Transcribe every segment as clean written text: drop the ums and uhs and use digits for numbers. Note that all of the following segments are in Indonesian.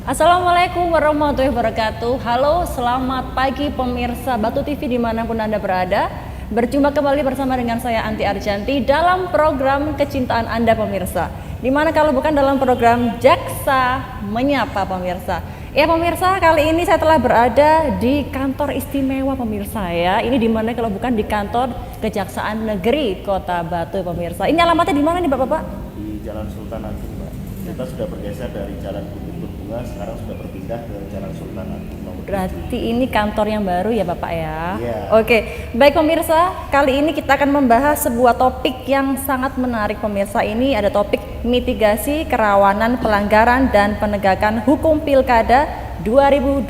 Assalamualaikum warahmatullahi wabarakatuh. Halo, selamat pagi pemirsa Batu TV dimanapun Anda berada. Berjumpa kembali bersama dengan saya Anti Arjanti dalam program kecintaan Anda pemirsa. Dimana kalau bukan dalam program Jaksa Menyapa pemirsa. Ya pemirsa, kali ini saya telah berada di kantor istimewa pemirsa ya. Ini dimana kalau bukan di kantor Kejaksaan Negeri Kota Batu pemirsa. Ini alamatnya di mana nih Bapak-Bapak? Di Jalan Sultan Agung, Mbak. Kita sudah bergeser dari Jalan Bukit Berbunga, sekarang sudah berpindah ke Jalan Sultan Agung nomor 7. Berarti ini kantor yang baru ya Bapak ya? Iya. Oke, baik pemirsa, kali ini kita akan membahas sebuah topik yang sangat menarik pemirsa. Ini ada topik mitigasi kerawanan pelanggaran dan penegakan hukum Pilkada 2024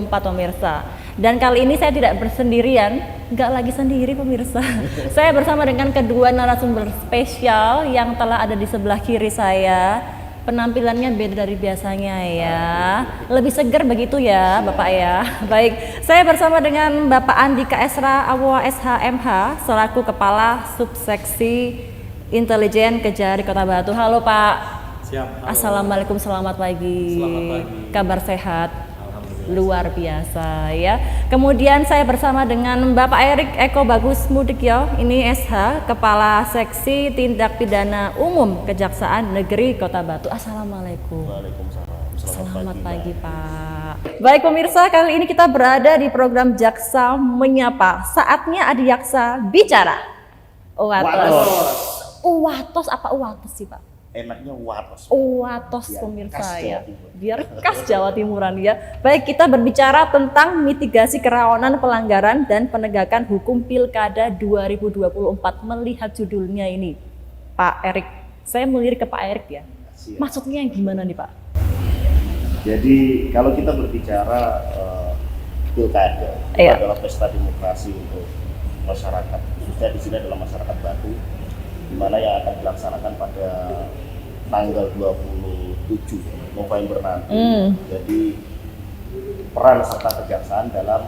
pemirsa. Dan kali ini saya tidak bersendirian, nggak lagi sendiri pemirsa. Saya bersama dengan kedua narasumber spesial yang telah ada di sebelah kiri saya. Penampilannya beda dari biasanya ya, lebih segar begitu ya Bapak ya. Baik, saya bersama dengan Bapak Andika Esra Awa SHMH selaku Kepala Subseksi Intelijen Kejari Kota Batu. Halo Pak. Siap. Halo. Assalamualaikum, selamat pagi. Selamat pagi. Kabar sehat? Alhamdulillah. Luar biasa ya. Kemudian saya bersama dengan Bapak Erik Eko Bagus Mudikyo, ini SH, Kepala Seksi Tindak Pidana Umum Kejaksaan Negeri Kota Batu. Assalamualaikum. Waalaikumsalam. Selamat pagi Mbak. Pak. Baik pemirsa, kali ini kita berada di program Jaksa Menyapa. Saatnya Adiaksa bicara. Uwatos. Uwatos apa uwatos sih Pak? Enaknya watos. Uwatos Biar pemirsa khas ya, Jawa Timur. biar khas Jawa Timuran ya. Baik, kita berbicara tentang mitigasi kerawanan pelanggaran dan penegakan hukum Pilkada 2024. Melihat judulnya ini, Pak Erik, saya melirik ke Pak Erik ya. Siap. Maksudnya yang gimana nih Pak? Jadi kalau kita berbicara pilkada, itu Iya. adalah pesta demokrasi untuk masyarakat. Khususnya di sini adalah masyarakat Batu, di mana yang akan dilaksanakan pada tanggal 27 November nanti. Jadi peran serta kejaksaan dalam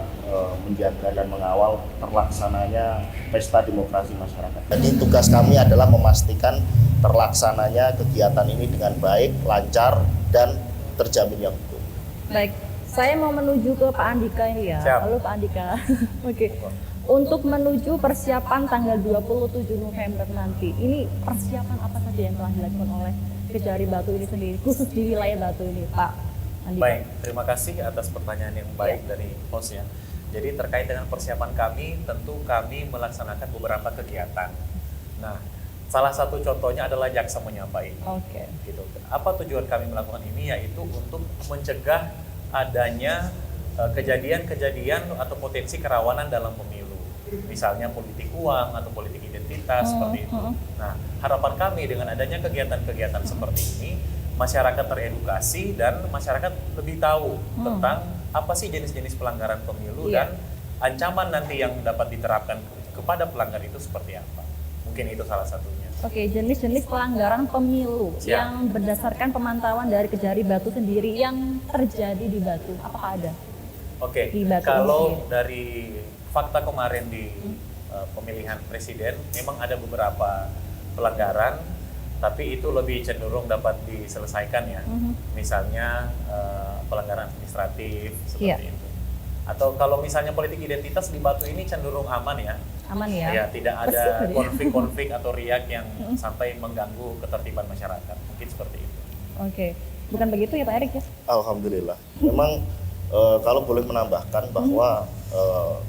menjaga dan mengawal terlaksananya pesta demokrasi masyarakat. Jadi tugas kami adalah memastikan terlaksananya kegiatan ini dengan baik, lancar, dan terjaminnya hukum. Baik, saya mau menuju ke Pak Andika ini ya. Siap. Halo Pak Andika. Oke. Untuk menuju persiapan tanggal 27 November nanti, ini persiapan apa saja yang telah dilakukan oleh Kejari Batu ini sendiri, khusus di wilayah Batu ini, Pak Andika? Baik, terima kasih atas pertanyaan yang baik dari host ya. Jadi terkait dengan persiapan kami, tentu kami melaksanakan beberapa kegiatan. Nah, salah satu contohnya adalah Jaksa Menyapa ini. Oke. Gitu. Apa tujuan kami melakukan ini? Yaitu untuk mencegah adanya kejadian-kejadian atau potensi kerawanan dalam pemilu. Misalnya politik uang atau politik identitas seperti itu. Nah, harapan kami dengan adanya kegiatan-kegiatan seperti ini, masyarakat teredukasi dan masyarakat lebih tahu tentang apa sih jenis-jenis pelanggaran pemilu Iya. dan ancaman nanti yang dapat diterapkan kepada pelanggar itu seperti apa. Mungkin itu salah satunya. Oke, jenis-jenis pelanggaran pemilu Siap. yang berdasarkan pemantauan dari Kejari Batu sendiri yang terjadi di Batu, apakah ada? Oke, Di Batu kalau sendiri. dari fakta kemarin di pemilihan presiden, memang ada beberapa pelanggaran, tapi itu lebih cenderung dapat diselesaikan ya. Misalnya pelanggaran administratif seperti Iya. itu. Atau kalau misalnya politik identitas di Batu ini cenderung aman ya. Aman ya? Ya, tidak Bersih ada ya? konflik-konflik atau riak yang sampai mengganggu ketertiban masyarakat. Mungkin seperti itu. Oke, bukan begitu ya Pak Erik ya? Alhamdulillah. Memang kalau boleh menambahkan bahwa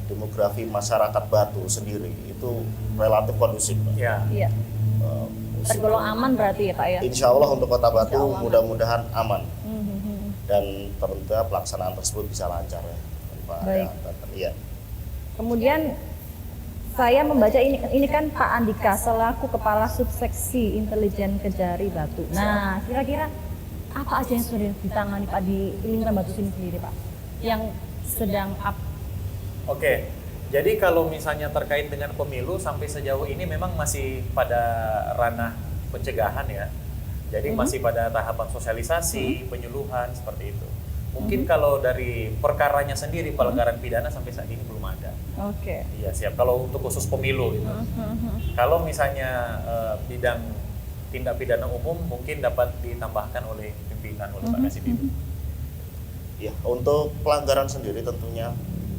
demografi masyarakat Batu sendiri itu relatif kondusif, Pak. Ya, Iya. Eh, Tergolong aman berarti ya Pak ya? Insya Allah untuk Kota Insya Batu Allah. mudah-mudahan aman Mhm. dan tentunya pelaksanaan tersebut bisa lancar ya. Tanpa ada Baik. hambatan. Iya. Kemudian saya membaca ini kan Pak Andika selaku Kepala Subseksi Intelijen Kejari Batu. Nah, kira-kira apa aja yang sudah ditangani Pak di lingkungan Batu sini sendiri Pak? Yang sedang up. oke. Jadi kalau misalnya terkait dengan pemilu sampai sejauh ini memang masih pada ranah pencegahan ya. Jadi masih pada tahapan sosialisasi, penyuluhan seperti itu. Mungkin kalau dari perkaranya sendiri pelanggaran pidana sampai saat ini belum ada. Oke. Iya siap. Kalau untuk khusus pemilu gitu. Kalau misalnya bidang tindak pidana umum mungkin dapat ditambahkan oleh pimpinan oleh Pak Kasih Bidu. Ya, untuk pelanggaran sendiri tentunya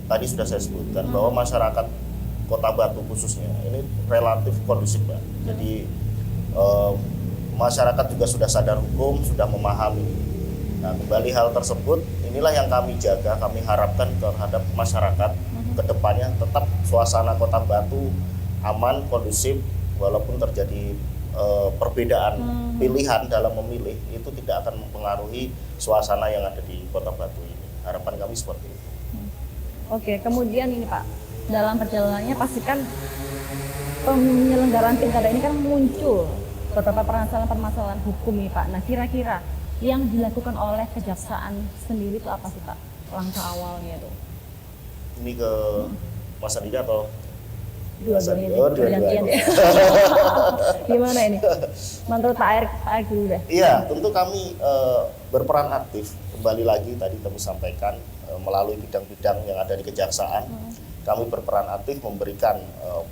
tadi sudah saya sebutkan bahwa masyarakat Kota Batu khususnya ini relatif kondusif, Mbak. Jadi masyarakat juga sudah sadar hukum, sudah memahami. Nah, kembali hal tersebut, inilah yang kami jaga, kami harapkan terhadap masyarakat ke depannya tetap suasana Kota Batu aman, kondusif, walaupun terjadi perbedaan pilihan dalam memilih, itu tidak akan mempengaruhi suasana yang ada di Kota Batu ini. Harapan kami seperti itu. Oke, kemudian ini Pak, dalam perjalanannya pastikan penyelenggaraan pilkada ini kan muncul beberapa permasalahan hukum nih Pak. Nah, kira-kira yang dilakukan oleh kejaksaan sendiri itu apa sih Pak? Langkah awalnya itu? Ini ke Mas Andika atau Dua-duanya Oh, gantian. dua-duanya. Gimana ini? Menurut Pak Erick dulu deh. Iya, tentu kami berperan aktif. Kembali lagi tadi kami sampaikan melalui bidang-bidang yang ada di kejaksaan, kami berperan aktif memberikan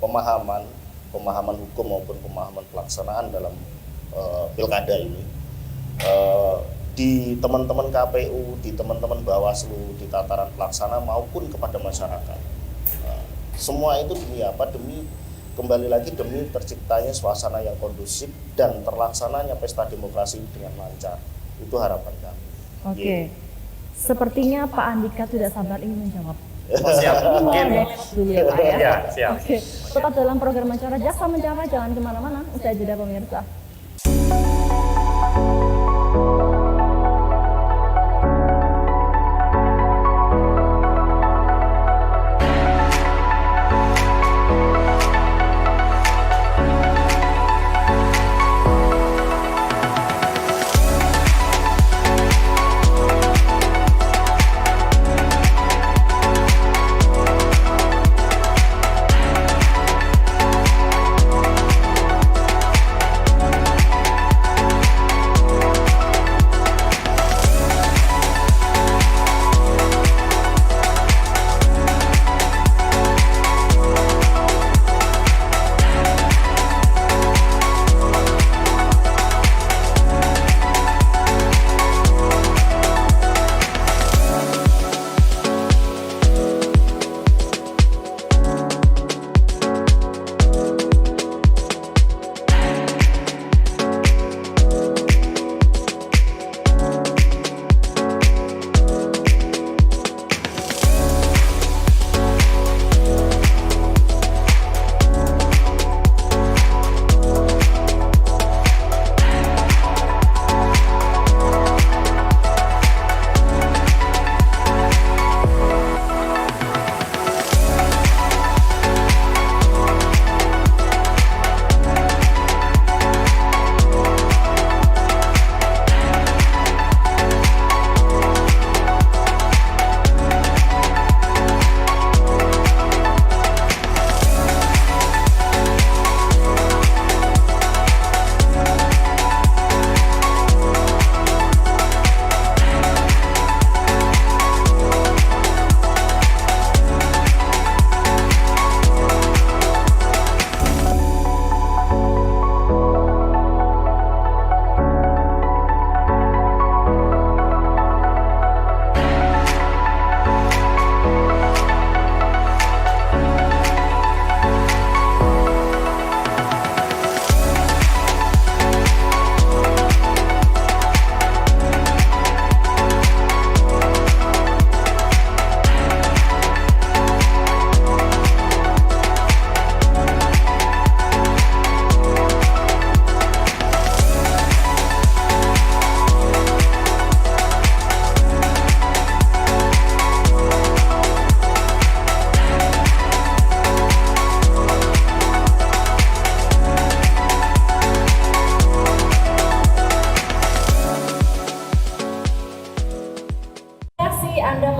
pemahaman hukum maupun pemahaman pelaksanaan dalam pilkada ini. Di teman-teman KPU, di teman-teman Bawaslu, di tataran pelaksana maupun kepada masyarakat. Semua itu demi apa? Kembali lagi demi terciptanya suasana yang kondusif dan terlaksananya pesta demokrasi dengan lancar. Itu harapan kami. Oke. Sepertinya Pak Andika tidak sabar ingin menjawab. Oh, siap. Mungkin Dulu ya Pak ya. ya, siap. Oke. Tetap dalam program Mencora Jaksa Mencora, jangan kemana-mana. Usai jeda pemirsa.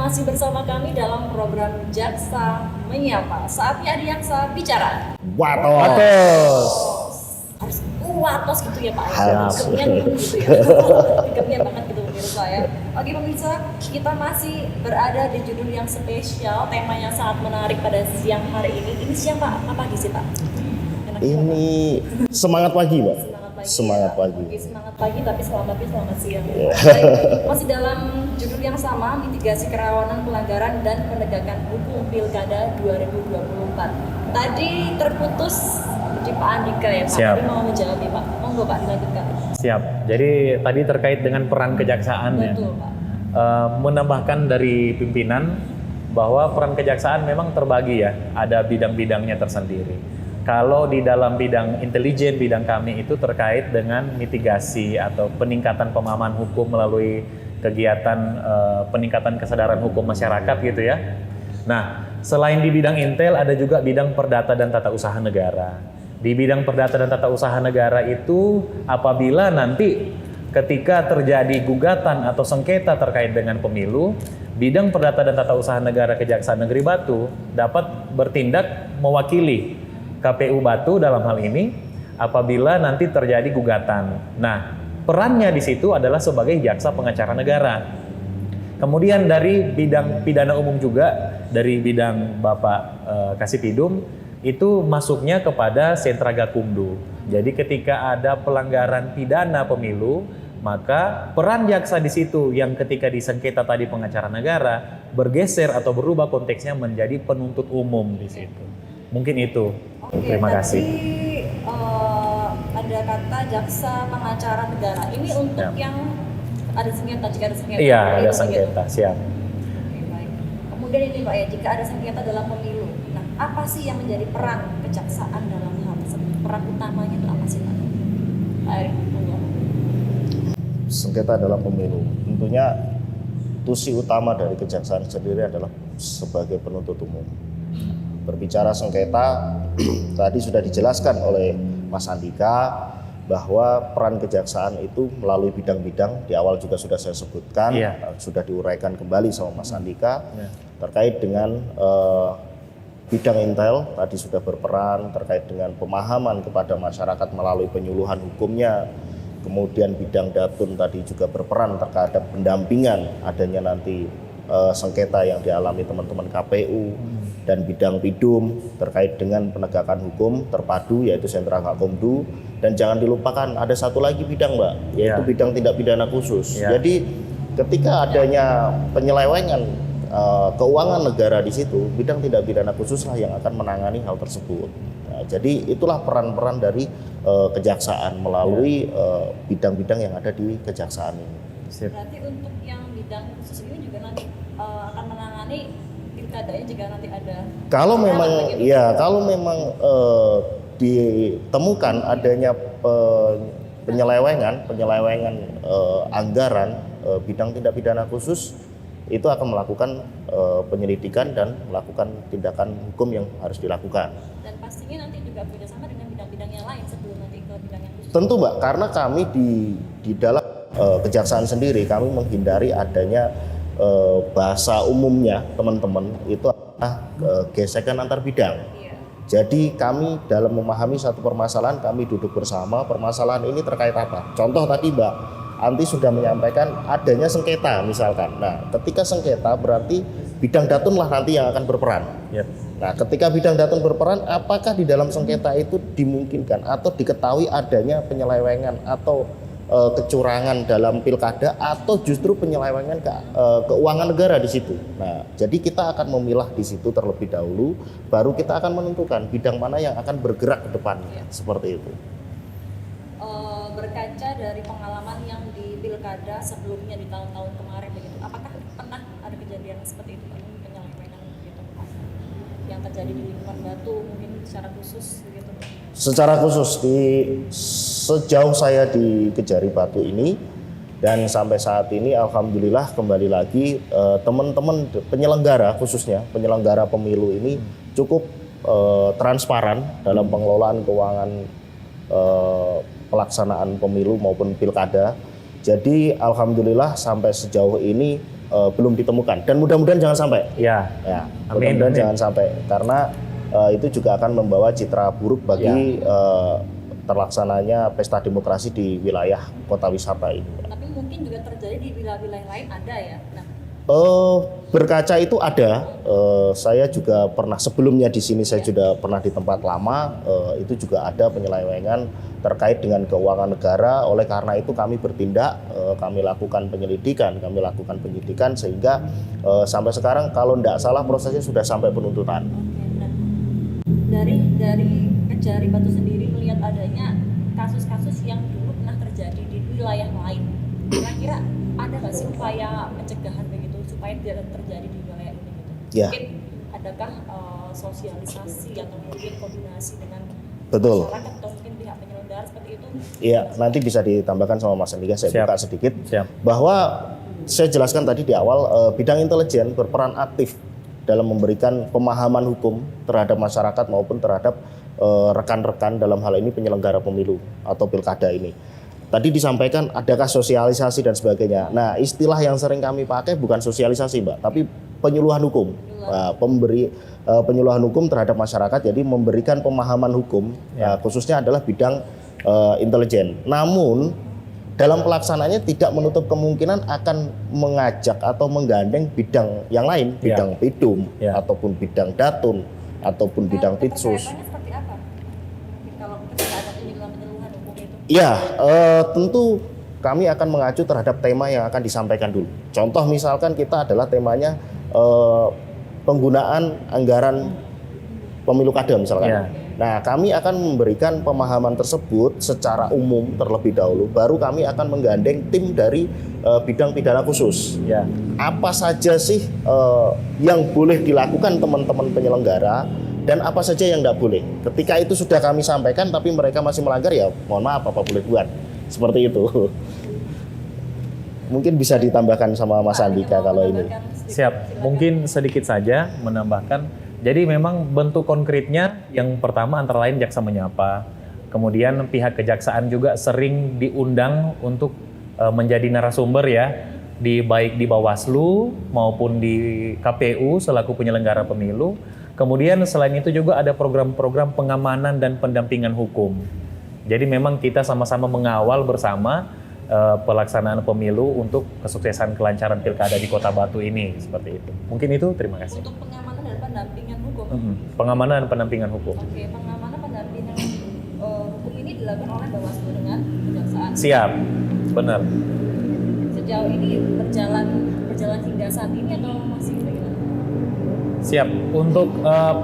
Masih bersama kami dalam program Jaksa Menyapa. Saatnya Adiaksa bicara. Watos. Harus watos gitu ya Pak. Harus. Tiketnya gitu ya. Tiketnya banget gitu pemirsa ya. Oke pemirsa, kita masih berada di judul yang spesial, tema yang sangat menarik pada siang hari ini. Ini siang Pak, apa pagi sih Pak? Enaknya Ini semangat pagi, Mbak. Semangat pagi. Semangat ya. pagi. Oke, semangat pagi tapi selamat siang. Yeah. Baik, masih dalam judul yang sama, mitigasi kerawanan pelanggaran dan penegakan hukum Pilkada 2024. Tadi terputus di Pak Andika ya Pak, Siap. tadi mau menjawab ya Pak, monggo Pak dilanjutkan. Siap. Jadi tadi terkait dengan peran kejaksaan ya. Betul Pak. Menambahkan dari pimpinan bahwa peran kejaksaan memang terbagi ya, ada bidang-bidangnya tersendiri. Kalau di dalam bidang intelijen, bidang kami itu terkait dengan mitigasi atau peningkatan pemahaman hukum melalui kegiatan peningkatan kesadaran hukum masyarakat gitu ya. Nah, selain di bidang intel ada juga bidang perdata dan tata usaha negara. Di bidang perdata dan tata usaha negara itu apabila nanti ketika terjadi gugatan atau sengketa terkait dengan pemilu, bidang perdata dan tata usaha negara Kejaksaan Negeri Batu dapat bertindak mewakili KPU Batu dalam hal ini apabila nanti terjadi gugatan. Nah, perannya di situ adalah sebagai jaksa pengacara negara. Kemudian dari bidang pidana umum juga, dari bidang Bapak Kasipidum, itu masuknya kepada Sentra Gakumdu. Jadi ketika ada pelanggaran pidana pemilu, maka peran jaksa di situ yang ketika disengketa tadi pengacara negara bergeser atau berubah konteksnya menjadi penuntut umum di situ. Mungkin itu. Oke, Terima tadi, kasih. ada kata jaksa pengacara negara. Ini untuk Ya. yang ada sengketa, jika ada sengketa. Iya, Itu ada begitu. sengketa. Siap. Oke, baik. Kemudian ini Pak ya, jika ada sengketa dalam pemilu, nah apa sih yang menjadi peran kejaksaan dalam hal tersebut? Peran utamanya itu apa sih Pak? Baik, monggo. Sengketa dalam pemilu, tentunya tusi utama dari kejaksaan sendiri adalah sebagai penuntut umum. Berbicara sengketa, tadi sudah dijelaskan oleh Mas Andika bahwa peran kejaksaan itu melalui bidang-bidang, di awal juga sudah saya sebutkan, Iya. sudah diuraikan kembali sama Mas Andika, Ya. terkait dengan bidang intel, tadi sudah berperan terkait dengan pemahaman kepada masyarakat melalui penyuluhan hukumnya. Kemudian bidang datun tadi juga berperan terhadap pendampingan adanya nanti sengketa yang dialami teman-teman KPU, dan bidang pidum terkait dengan penegakan hukum terpadu yaitu Sentra Gakumdu. Dan jangan dilupakan ada satu lagi bidang Mbak, yaitu Ya. bidang tindak pidana khusus. Ya. Jadi ketika adanya penyelewengan keuangan negara di situ, bidang tindak pidana khusus lah yang akan menangani hal tersebut. Nah, jadi itulah peran-peran dari kejaksaan melalui bidang-bidang yang ada di kejaksaan ini. Sip. Berarti untuk yang bidang khusus ini juga nanti akan menangani pilkadanya jika nanti ada. Kalau memang begitu. ya, kalau memang ditemukan adanya penyelewengan anggaran, bidang tindak pidana khusus itu akan melakukan penyelidikan dan melakukan tindakan hukum yang harus dilakukan. Dan pastinya nanti juga bekerjasama dengan bidang-bidang yang lain sebelum nanti ke bidang yang khusus. Tentu Mbak, karena kami di dalam kejaksaan sendiri kami menghindari adanya bahasa umumnya teman-teman itu adalah gesekan antar bidang. Iya. Jadi kami dalam memahami satu permasalahan, kami duduk bersama, permasalahan ini terkait apa. Contoh tadi Mbak Anti sudah menyampaikan adanya sengketa misalkan. Nah, ketika sengketa berarti bidang datun lah nanti yang akan berperan. Yep. Nah, ketika bidang datun berperan, apakah di dalam sengketa itu dimungkinkan atau diketahui adanya penyelewengan atau kecurangan dalam pilkada atau justru penyelewengan keuangan negara di situ. Nah, jadi kita akan memilah di situ terlebih dahulu, baru kita akan menentukan bidang mana yang akan bergerak ke depannya. Seperti itu. Berkaca dari pengalaman yang di pilkada sebelumnya di tahun-tahun kemarin begitu, apakah pernah ada kejadian seperti itu Pak? Penyelewengan begitu yang terjadi di lingkungan Batu mungkin secara khusus begitu? Secara khusus sejauh saya di Kejari Batu ini dan sampai saat ini alhamdulillah kembali lagi teman-teman penyelenggara khususnya penyelenggara pemilu ini cukup transparan dalam pengelolaan keuangan pelaksanaan pemilu maupun pilkada. Jadi alhamdulillah sampai sejauh ini belum ditemukan dan mudah-mudahan jangan sampai. Ya. Ya, Amin, mudah-mudahan amin. jangan sampai karena itu juga akan membawa citra buruk bagi terlaksananya pesta demokrasi di wilayah kota wisata ini. Tapi mungkin juga terjadi di wilayah-wilayah lain ada ya. Nah, Berkaca itu ada. Saya juga pernah sebelumnya di sini, saya juga pernah di tempat lama. Itu juga ada penyelewengan terkait dengan keuangan negara. Oleh karena itu kami bertindak, kami lakukan penyelidikan, kami lakukan penyidikan sehingga sampai sekarang kalau tidak salah prosesnya sudah sampai penuntutan. Dari Kejari Batu sendiri melihat adanya kasus-kasus yang dulu pernah terjadi di wilayah lain. Kira-kira ada nggak sih upaya pencegahan begitu supaya tidak terjadi di wilayah ini gitu? Ya. Mungkin adakah sosialisasi atau mungkin koordinasi dengan Betul. masyarakat atau mungkin pihak penyelenggara seperti itu? Iya, nanti bisa ditambahkan sama Mas Andika, saya Siap. buka sedikit. Siap. Bahwa saya jelaskan tadi di awal, bidang intelijen berperan aktif dalam memberikan pemahaman hukum terhadap masyarakat maupun terhadap rekan-rekan dalam hal ini penyelenggara pemilu atau pilkada ini. Tadi disampaikan adakah sosialisasi dan sebagainya. Nah, istilah yang sering kami pakai bukan sosialisasi, Mbak, tapi penyuluhan hukum. Penyuluhan hukum terhadap masyarakat, jadi memberikan pemahaman hukum, khususnya adalah bidang intelijen. Namun dalam pelaksanaannya tidak menutup kemungkinan akan mengajak atau menggandeng bidang yang lain, bidang pidum, ataupun bidang datun, ataupun bidang pitsus. Keterkaitannya seperti apa? Kalau ketika ada penyuluhan hukum itu? Ya, tentu kami akan mengacu terhadap tema yang akan disampaikan dulu. Contoh misalkan kita adalah temanya penggunaan anggaran pemilu kada misalkan. Ya. Nah, kami akan memberikan pemahaman tersebut secara umum terlebih dahulu, baru kami akan menggandeng tim dari bidang pidana khusus. Ya. Apa saja sih yang boleh dilakukan teman-teman penyelenggara dan apa saja yang tidak boleh. Ketika itu sudah kami sampaikan tapi mereka masih melanggar, ya mohon maaf, apa boleh buat. Seperti itu. Mungkin bisa ditambahkan sama Mas Andika kalau ini. Siap, mungkin sedikit saja menambahkan. Jadi memang bentuk konkretnya yang pertama antara lain jaksa menyapa. Kemudian pihak kejaksaan juga sering diundang untuk menjadi narasumber ya, baik di Bawaslu maupun di KPU selaku penyelenggara pemilu. Kemudian selain itu juga ada program-program pengamanan dan pendampingan hukum. Jadi memang kita sama-sama mengawal bersama pelaksanaan pemilu untuk kesuksesan kelancaran pilkada di Kota Batu ini, seperti itu. Mungkin itu, terima kasih. Untuk pengamanan dan pendampingan hukum. Pengamanan dan pendampingan hukum. Oke, pengamanan pendampingan hukum ini dilakukan oleh Bawaslu dengan kejaksaan. Siap, benar. Sejauh ini berjalan hingga saat ini atau masih bagaimana? Siap. Untuk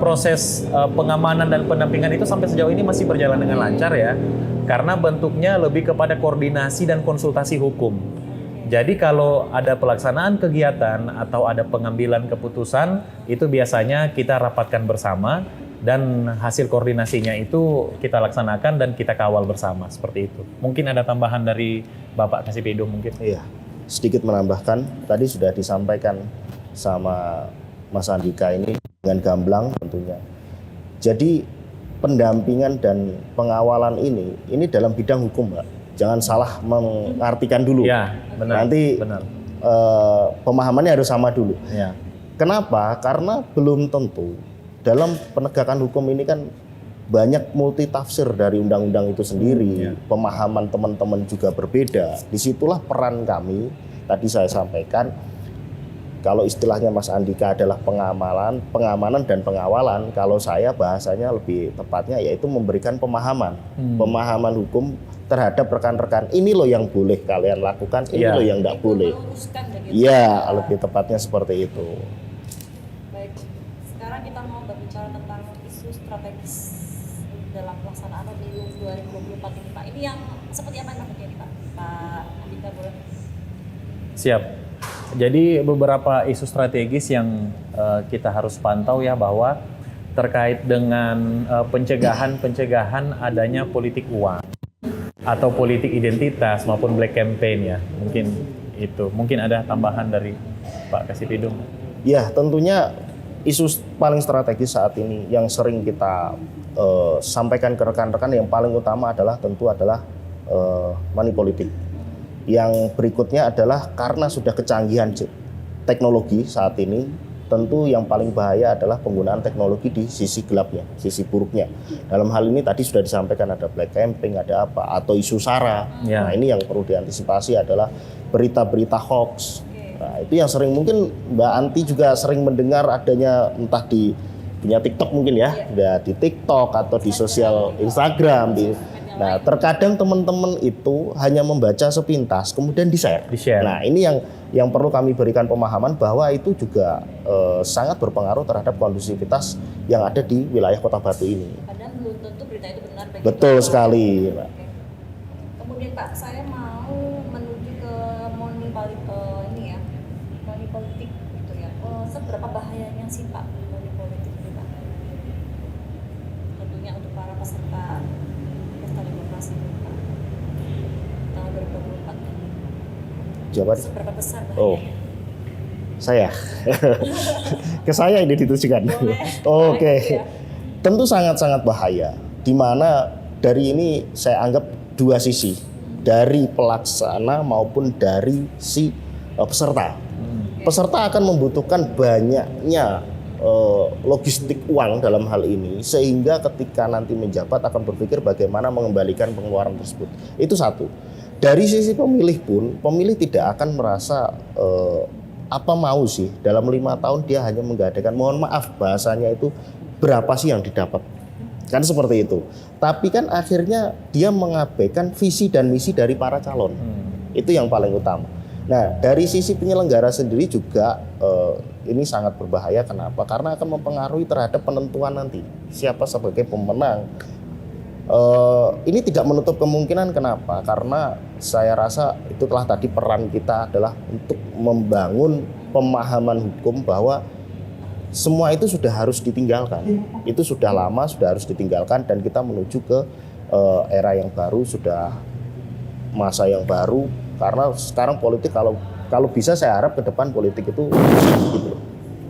proses pengamanan dan pendampingan itu sampai sejauh ini masih berjalan dengan lancar ya. Karena bentuknya lebih kepada koordinasi dan konsultasi hukum. Jadi kalau ada pelaksanaan kegiatan atau ada pengambilan keputusan, itu biasanya kita rapatkan bersama dan hasil koordinasinya itu kita laksanakan dan kita kawal bersama, seperti itu. Mungkin ada tambahan dari Bapak Kasipido mungkin? Iya, sedikit menambahkan, tadi sudah disampaikan sama Mas Andika ini dengan gamblang tentunya. Jadi pendampingan dan pengawalan ini dalam bidang hukum, Mbak. Jangan salah mengartikan dulu. Ya, benar. Nanti benar. Pemahamannya harus sama dulu. Ya. Kenapa? Karena belum tentu dalam penegakan hukum ini kan banyak multi tafsir dari undang-undang itu sendiri. Pemahaman teman-teman juga berbeda. Disitulah peran kami. Tadi saya sampaikan, kalau istilahnya Mas Andika adalah pengamanan dan pengawalan, kalau saya bahasanya lebih tepatnya yaitu memberikan pemahaman hukum terhadap rekan-rekan. Ini loh yang boleh kalian lakukan, ini loh yang tidak boleh. Iya, lebih tepatnya seperti itu. Baik, sekarang kita mau berbicara tentang isu strategis dalam pelaksanaan pemilu 2024 ini, Pak. Ini yang seperti apa ini, Pak? Pak Andika, boleh? Siap. Jadi beberapa isu strategis yang kita harus pantau ya, bahwa terkait dengan pencegahan adanya politik uang atau politik identitas maupun black campaign ya. Mungkin itu. Mungkin ada tambahan dari Pak Kasipidum. Ya, tentunya isu paling strategis saat ini yang sering kita sampaikan ke rekan-rekan yang paling utama adalah money politik. Yang berikutnya adalah karena sudah kecanggihan teknologi saat ini, tentu yang paling bahaya adalah penggunaan teknologi di sisi gelapnya, sisi buruknya. Dalam hal ini tadi sudah disampaikan ada black campaign, ada apa, atau isu SARA. Nah, ini yang perlu diantisipasi adalah berita-berita hoax, Nah, itu yang sering mungkin Mbak Anti juga sering mendengar adanya entah di punya TikTok mungkin ya, di TikTok atau di sosial Instagram. Nah, terkadang teman-teman itu hanya membaca sepintas, kemudian di-share. Nah, ini yang perlu kami berikan pemahaman bahwa itu juga sangat berpengaruh terhadap kondusivitas yang ada di wilayah Kota Batu ini. Padahal belum tentu berita itu benar. Betul sekali, Pak. Kemudian Pak, saya mau menuju ke money politik gitu ya. Seberapa bahayanya sih Pak money politik ini Pak? Tentunya untuk para peserta pesta demokrasi ini Pak, tahun 2024 ini. Jawaban. Seberapa besar bahayanya? Oh, saya. Ke saya ini ditujukan. Oke. Ya. Tentu sangat-sangat bahaya. Di mana dari ini saya anggap dua sisi, dari pelaksana maupun dari si peserta. Peserta akan membutuhkan banyaknya logistik uang dalam hal ini, sehingga ketika nanti menjabat akan berpikir bagaimana mengembalikan pengeluaran tersebut. Itu satu. Dari sisi pemilih pun, pemilih tidak akan merasa apa mau sih dalam 5 tahun dia hanya menggadaikan, mohon maaf bahasanya itu, berapa sih yang didapat, kan seperti itu. Tapi kan akhirnya dia mengabaikan visi dan misi dari para calon. Itu yang paling utama. Nah, dari sisi penyelenggara sendiri juga ini sangat berbahaya. Kenapa? Karena akan mempengaruhi terhadap penentuan nanti siapa sebagai pemenang. Ini tidak menutup kemungkinan. Kenapa? Karena saya rasa itulah tadi peran kita adalah untuk membangun pemahaman hukum bahwa semua itu sudah harus ditinggalkan. Itu sudah lama, sudah harus ditinggalkan, dan kita menuju ke era yang baru, sudah masa yang baru. Karena sekarang politik kalau bisa saya harap ke depan politik itu gitu.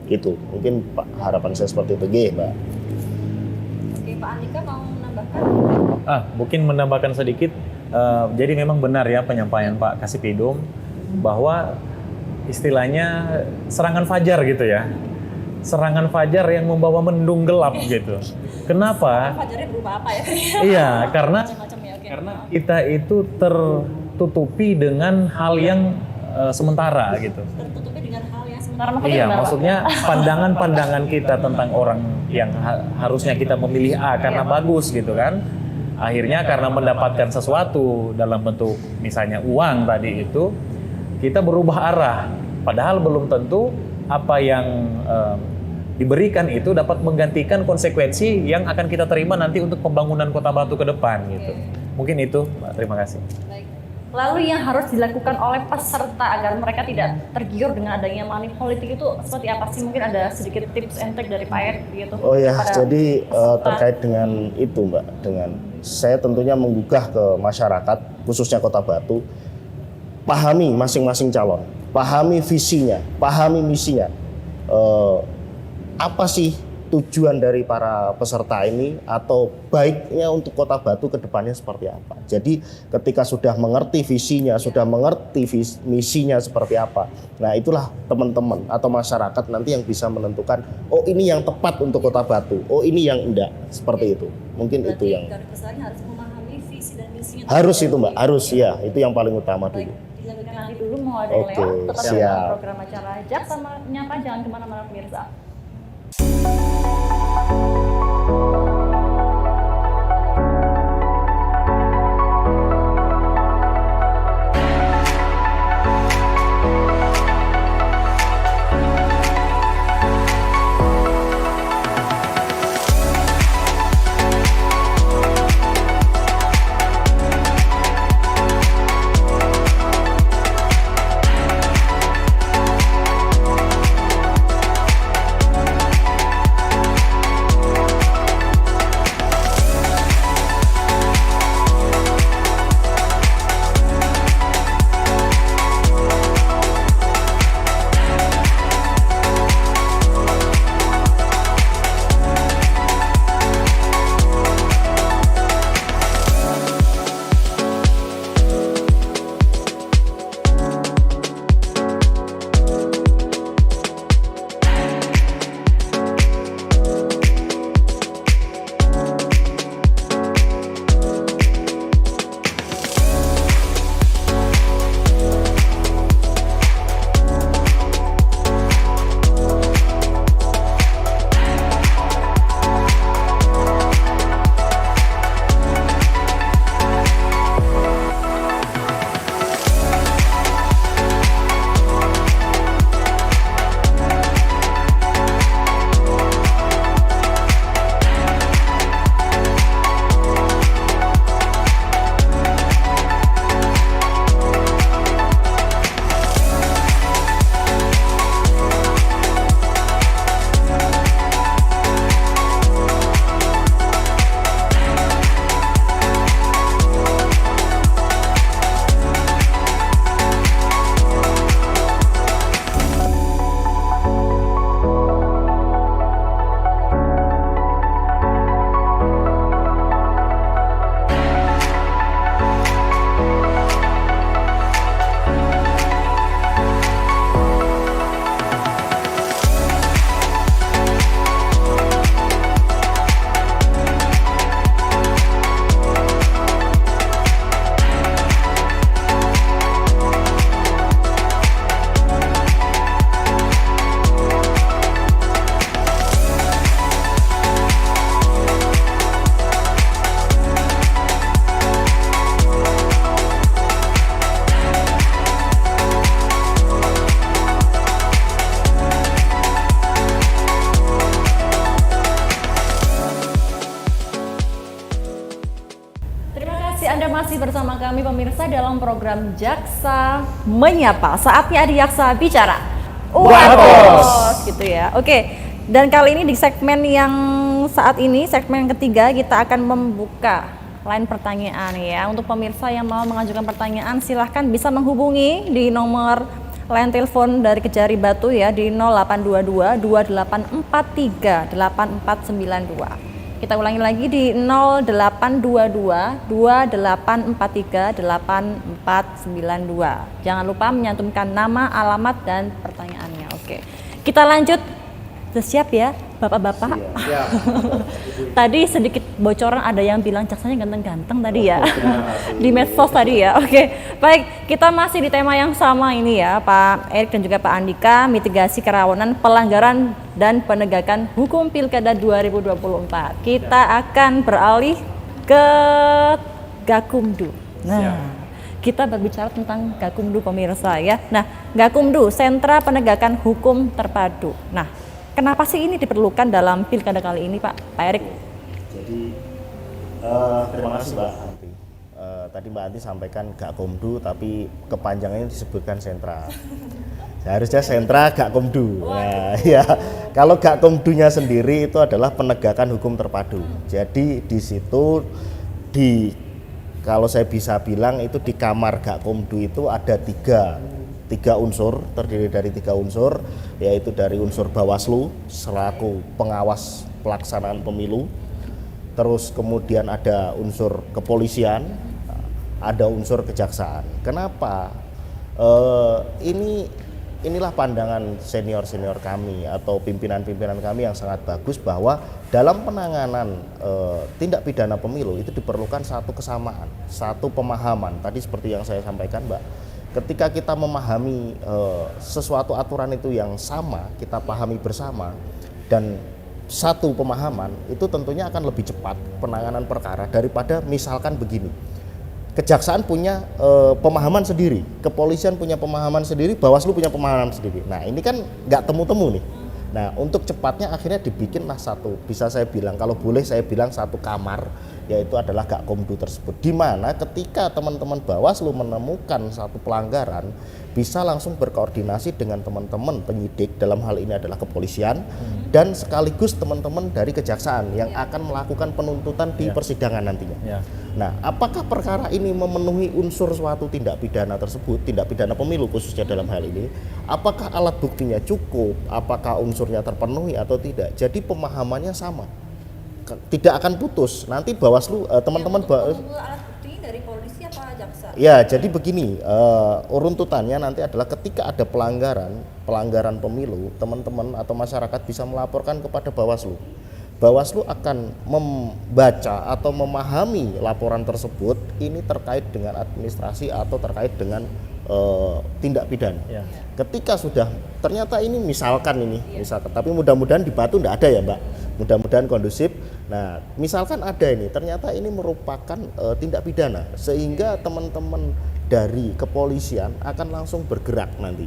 Itu mungkin harapan saya seperti itu, Mbak. Oke, Pak Andika mau menambahkan? Mungkin menambahkan sedikit. Jadi memang benar ya penyampaian Pak Kasipidum bahwa istilahnya serangan fajar gitu ya. Serangan fajar yang membawa mendung gelap gitu. Kenapa? Fajarnya berupa apa ya? Iya, karena Macam-macam ya, oke. karena kita itu tertutupi dengan hal yang sementara gitu. Tertutupi dengan hal yang sementara. Iya, maksudnya pandangan-pandangan kita tentang orang yang harusnya kita memilih A karena bagus gitu kan. Akhirnya karena mendapatkan sesuatu dalam bentuk misalnya uang tadi itu, kita berubah arah. Padahal belum tentu apa yang diberikan itu dapat menggantikan konsekuensi yang akan kita terima nanti untuk pembangunan Kota Batu ke depan gitu. Mungkin itu, Mbak. Terima kasih. Baik. Lalu yang harus dilakukan oleh peserta agar mereka tidak tergiur dengan adanya money politik itu seperti apa sih? Mungkin ada sedikit tips and trick dari Pak Erick gitu. Oh ya, jadi terkait dengan itu Mbak, dengan saya tentunya menggugah ke masyarakat, khususnya Kota Batu, pahami masing-masing calon, pahami visinya, pahami misinya. Apa sih tujuan dari para peserta ini, atau baiknya untuk Kota Batu ke depannya seperti apa. Jadi ketika sudah mengerti visinya, sudah mengerti misinya seperti apa, nah itulah teman-teman atau masyarakat nanti yang bisa menentukan, oh ini yang tepat untuk Kota Batu, oh ini yang enggak, seperti itu. Mungkin berarti itu yang harus memahami visi dan misinya. harus itu Mbak, harus ya, itu yang paling utama dulu. Dilanjutkan nanti dulu, mau ada yang Oke, lewat, tetap siap. dalam program acara Jak sama Nyapa, jangan kemana-mana pemirsa. bersama kami pemirsa dalam program Jaksa Menyapa. Saatnya ada Jaksa Bicara. Bos, gitu ya. Oke, dan kali ini di segmen yang saat ini, segmen ketiga, kita akan membuka line pertanyaan ya. Untuk pemirsa yang mau mengajukan pertanyaan, silahkan bisa menghubungi di nomor line telepon dari Kejari Batu ya, di 0822 2843 8492. Kita ulangi lagi di 0822 2843 8492. Jangan lupa menyantumkan nama, alamat, dan pertanyaannya. Oke, kita lanjut. Sudah siap ya Bapak-bapak? Siap. Tadi sedikit bocoran, ada yang bilang jaksanya ganteng-ganteng tadi ya. Di medsos tadi ya. Oke, baik, kita masih di tema yang sama ini ya Pak Erik dan juga Pak Andika, mitigasi kerawanan pelanggaran dan penegakan hukum Pilkada 2024. Kita akan beralih ke Gakumdu. Nah, kita berbicara tentang Gakumdu pemirsa ya. Nah, Gakumdu, Sentra Penegakan Hukum Terpadu. Nah, kenapa sih ini diperlukan dalam Pilkada kali ini Pak Erik? Jadi terima kasih Mbak Anti. Tadi Mbak Anti sampaikan Gakumdu tapi kepanjangannya disebutkan sentra. Seharusnya sentra Gakumdu. Nah, ya, kalau Gakumdunya sendiri itu adalah penegakan hukum terpadu. Jadi di situ kalau saya bisa bilang itu di kamar Gakumdu itu ada tiga unsur, terdiri dari 3 unsur, yaitu dari unsur Bawaslu selaku pengawas pelaksanaan pemilu, terus kemudian ada unsur kepolisian, ada unsur kejaksaan. Kenapa? Inilah pandangan senior-senior kami atau pimpinan-pimpinan kami yang sangat bagus, bahwa dalam penanganan tindak pidana pemilu itu diperlukan satu kesamaan, satu pemahaman. Tadi seperti yang saya sampaikan Mbak, ketika kita memahami sesuatu aturan itu yang sama, kita pahami bersama, dan satu pemahaman, itu tentunya akan lebih cepat penanganan perkara daripada misalkan begini. Kejaksaan punya pemahaman sendiri, kepolisian punya pemahaman sendiri, Bawaslu punya pemahaman sendiri. Nah, ini kan nggak temu-temu nih. Nah, untuk cepatnya akhirnya dibikinlah satu, bisa saya bilang, kalau boleh saya bilang satu kamar, yaitu adalah Gakumdu tersebut, di mana ketika teman-teman Bawaslu menemukan satu pelanggaran, bisa langsung berkoordinasi dengan teman-teman penyidik, dalam hal ini adalah kepolisian, dan sekaligus teman-teman dari kejaksaan yang akan melakukan penuntutan di persidangan nantinya. Nah, apakah perkara ini memenuhi unsur suatu tindak pidana tersebut, tindak pidana pemilu khususnya dalam hal ini, apakah alat buktinya cukup, apakah unsurnya terpenuhi atau tidak. Jadi pemahamannya sama, tidak akan putus. Nanti Bawaslu, teman-teman Bawaslu alat bukti dari polisi apa jaksa? Ya, jadi begini, runtutannya nanti adalah ketika ada pelanggaran pemilu, teman-teman atau masyarakat bisa melaporkan kepada Bawaslu. Bawaslu akan membaca atau memahami laporan tersebut, ini terkait dengan administrasi atau terkait dengan tindak pidana. Ketika sudah ternyata ini misalkan, tapi mudah-mudahan di Batu enggak ada ya Mbak, mudah-mudahan kondusif. Nah, misalkan ada ini, ternyata ini merupakan tindak pidana, sehingga teman-teman dari kepolisian akan langsung bergerak nanti.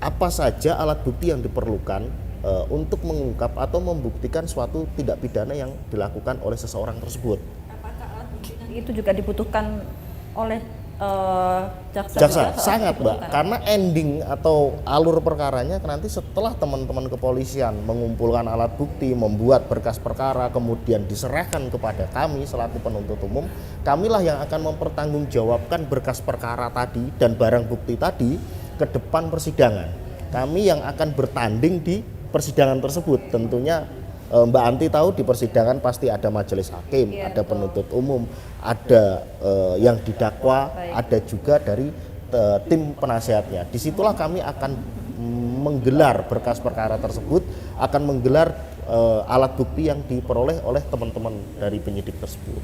Apa saja alat bukti yang diperlukan untuk mengungkap atau membuktikan suatu tindak pidana yang dilakukan oleh seseorang tersebut. Apakah alat bukti itu juga dibutuhkan oleh jaksa? Sangat Mbak, karena ending atau alur perkaranya nanti setelah teman-teman kepolisian mengumpulkan alat bukti, membuat berkas perkara, kemudian diserahkan kepada kami selaku penuntut umum, kamilah yang akan mempertanggungjawabkan berkas perkara tadi dan barang bukti tadi ke depan persidangan. Kami yang akan bertanding di persidangan tersebut. Tentunya Mbak Anti tahu di persidangan pasti ada majelis hakim, ada penuntut umum, ada yang didakwa, ada juga dari tim penasehatnya. Disitulah kami akan menggelar berkas perkara tersebut, akan menggelar alat bukti yang diperoleh oleh teman-teman dari penyidik tersebut.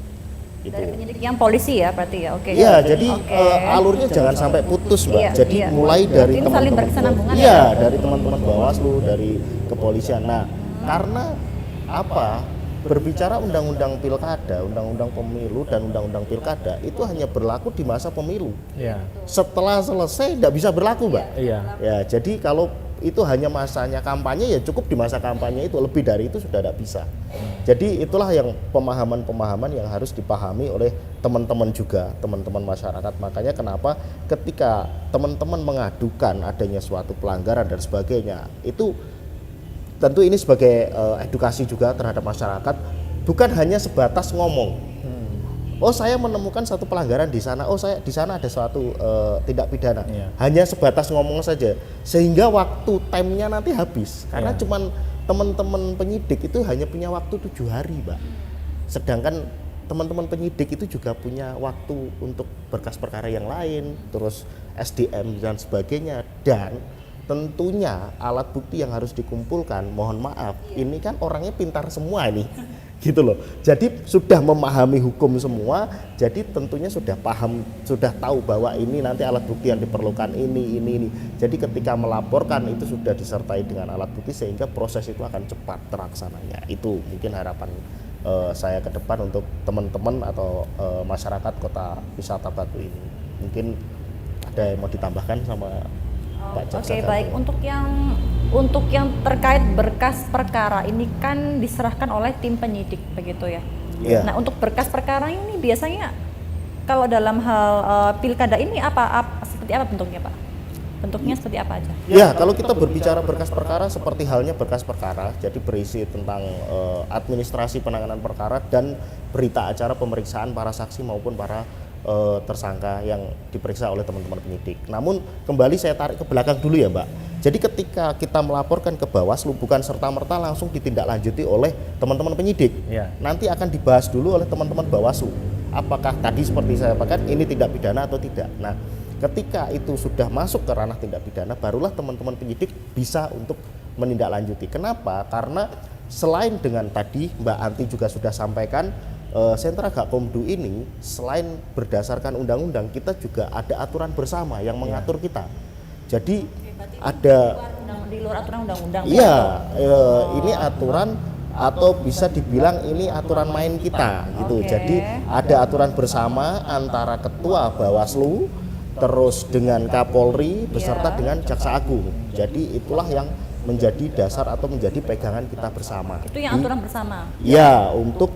Dari penyidik yang polisi ya berarti ya, oke. Iya, jadi alurnya jangan sampai putus Mbak. Jadi mulai dari teman-teman, dari teman-teman Bawaslu, dari kepolisian. Nah, karena apa? Berbicara undang-undang pilkada, undang-undang pemilu dan undang-undang pilkada itu hanya berlaku di masa pemilu. Setelah selesai tidak bisa berlaku Mbak. Ya, jadi kalau itu hanya masanya kampanye, ya cukup di masa kampanye itu, lebih dari itu sudah tidak bisa. Jadi itulah yang pemahaman-pemahaman yang harus dipahami oleh teman-teman juga, teman-teman masyarakat. Makanya kenapa ketika teman-teman mengadukan adanya suatu pelanggaran dan sebagainya, itu tentu ini sebagai edukasi juga terhadap masyarakat, bukan hanya sebatas ngomong. Oh, saya menemukan satu pelanggaran di sana. Oh, saya di sana ada suatu tindak pidana. Hanya sebatas ngomong saja, sehingga waktu time-nya nanti habis. Karena cuman teman-teman penyidik itu hanya punya waktu 7 hari, Mbak. Sedangkan teman-teman penyidik itu juga punya waktu untuk berkas perkara yang lain, terus SDM dan sebagainya. Dan tentunya alat bukti yang harus dikumpulkan, mohon maaf, ini kan orangnya pintar semua ini. Gitu loh. Jadi sudah memahami hukum semua, jadi tentunya sudah paham, sudah tahu bahwa ini nanti alat bukti yang diperlukan ini. Jadi ketika melaporkan itu sudah disertai dengan alat bukti, sehingga proses itu akan cepat terlaksananya. Itu mungkin harapan saya ke depan untuk teman-teman atau masyarakat Kota Wisata Batu ini. Mungkin ada yang mau ditambahkan sama Pak Jaksa? Oke, baik. Untuk yang terkait berkas perkara ini kan diserahkan oleh tim penyidik, begitu ya. Nah, untuk berkas perkara ini biasanya kalau dalam hal pilkada ini seperti apa bentuknya, Pak? Bentuknya seperti apa aja? Ya, kalau kita berbicara berkas perkara, seperti halnya berkas perkara, jadi berisi tentang administrasi penanganan perkara dan berita acara pemeriksaan para saksi maupun para tersangka yang diperiksa oleh teman-teman penyidik. Namun kembali saya tarik ke belakang dulu ya, Mbak. Jadi ketika kita melaporkan ke Bawaslu, bukan serta-merta langsung ditindaklanjuti oleh teman-teman penyidik. Nanti akan dibahas dulu oleh teman-teman Bawaslu. Apakah tadi seperti saya katakan ini tindak pidana atau tidak. Nah, ketika itu sudah masuk ke ranah tindak pidana, barulah teman-teman penyidik bisa untuk menindaklanjuti. Kenapa? Karena selain dengan tadi Mbak Anti juga sudah sampaikan, Sentra Gakumdu ini selain berdasarkan undang-undang, kita juga ada aturan bersama yang mengatur kita. Jadi ada di luar aturan undang-undang. Iya, ini aturan atau bisa dibilang ini aturan main kita gitu. Jadi ada aturan bersama antara Ketua Bawaslu terus dengan Kapolri beserta dengan Jaksa Agung. Jadi itulah yang menjadi dasar atau menjadi pegangan kita bersama. Itu yang aturan bersama? Ya, untuk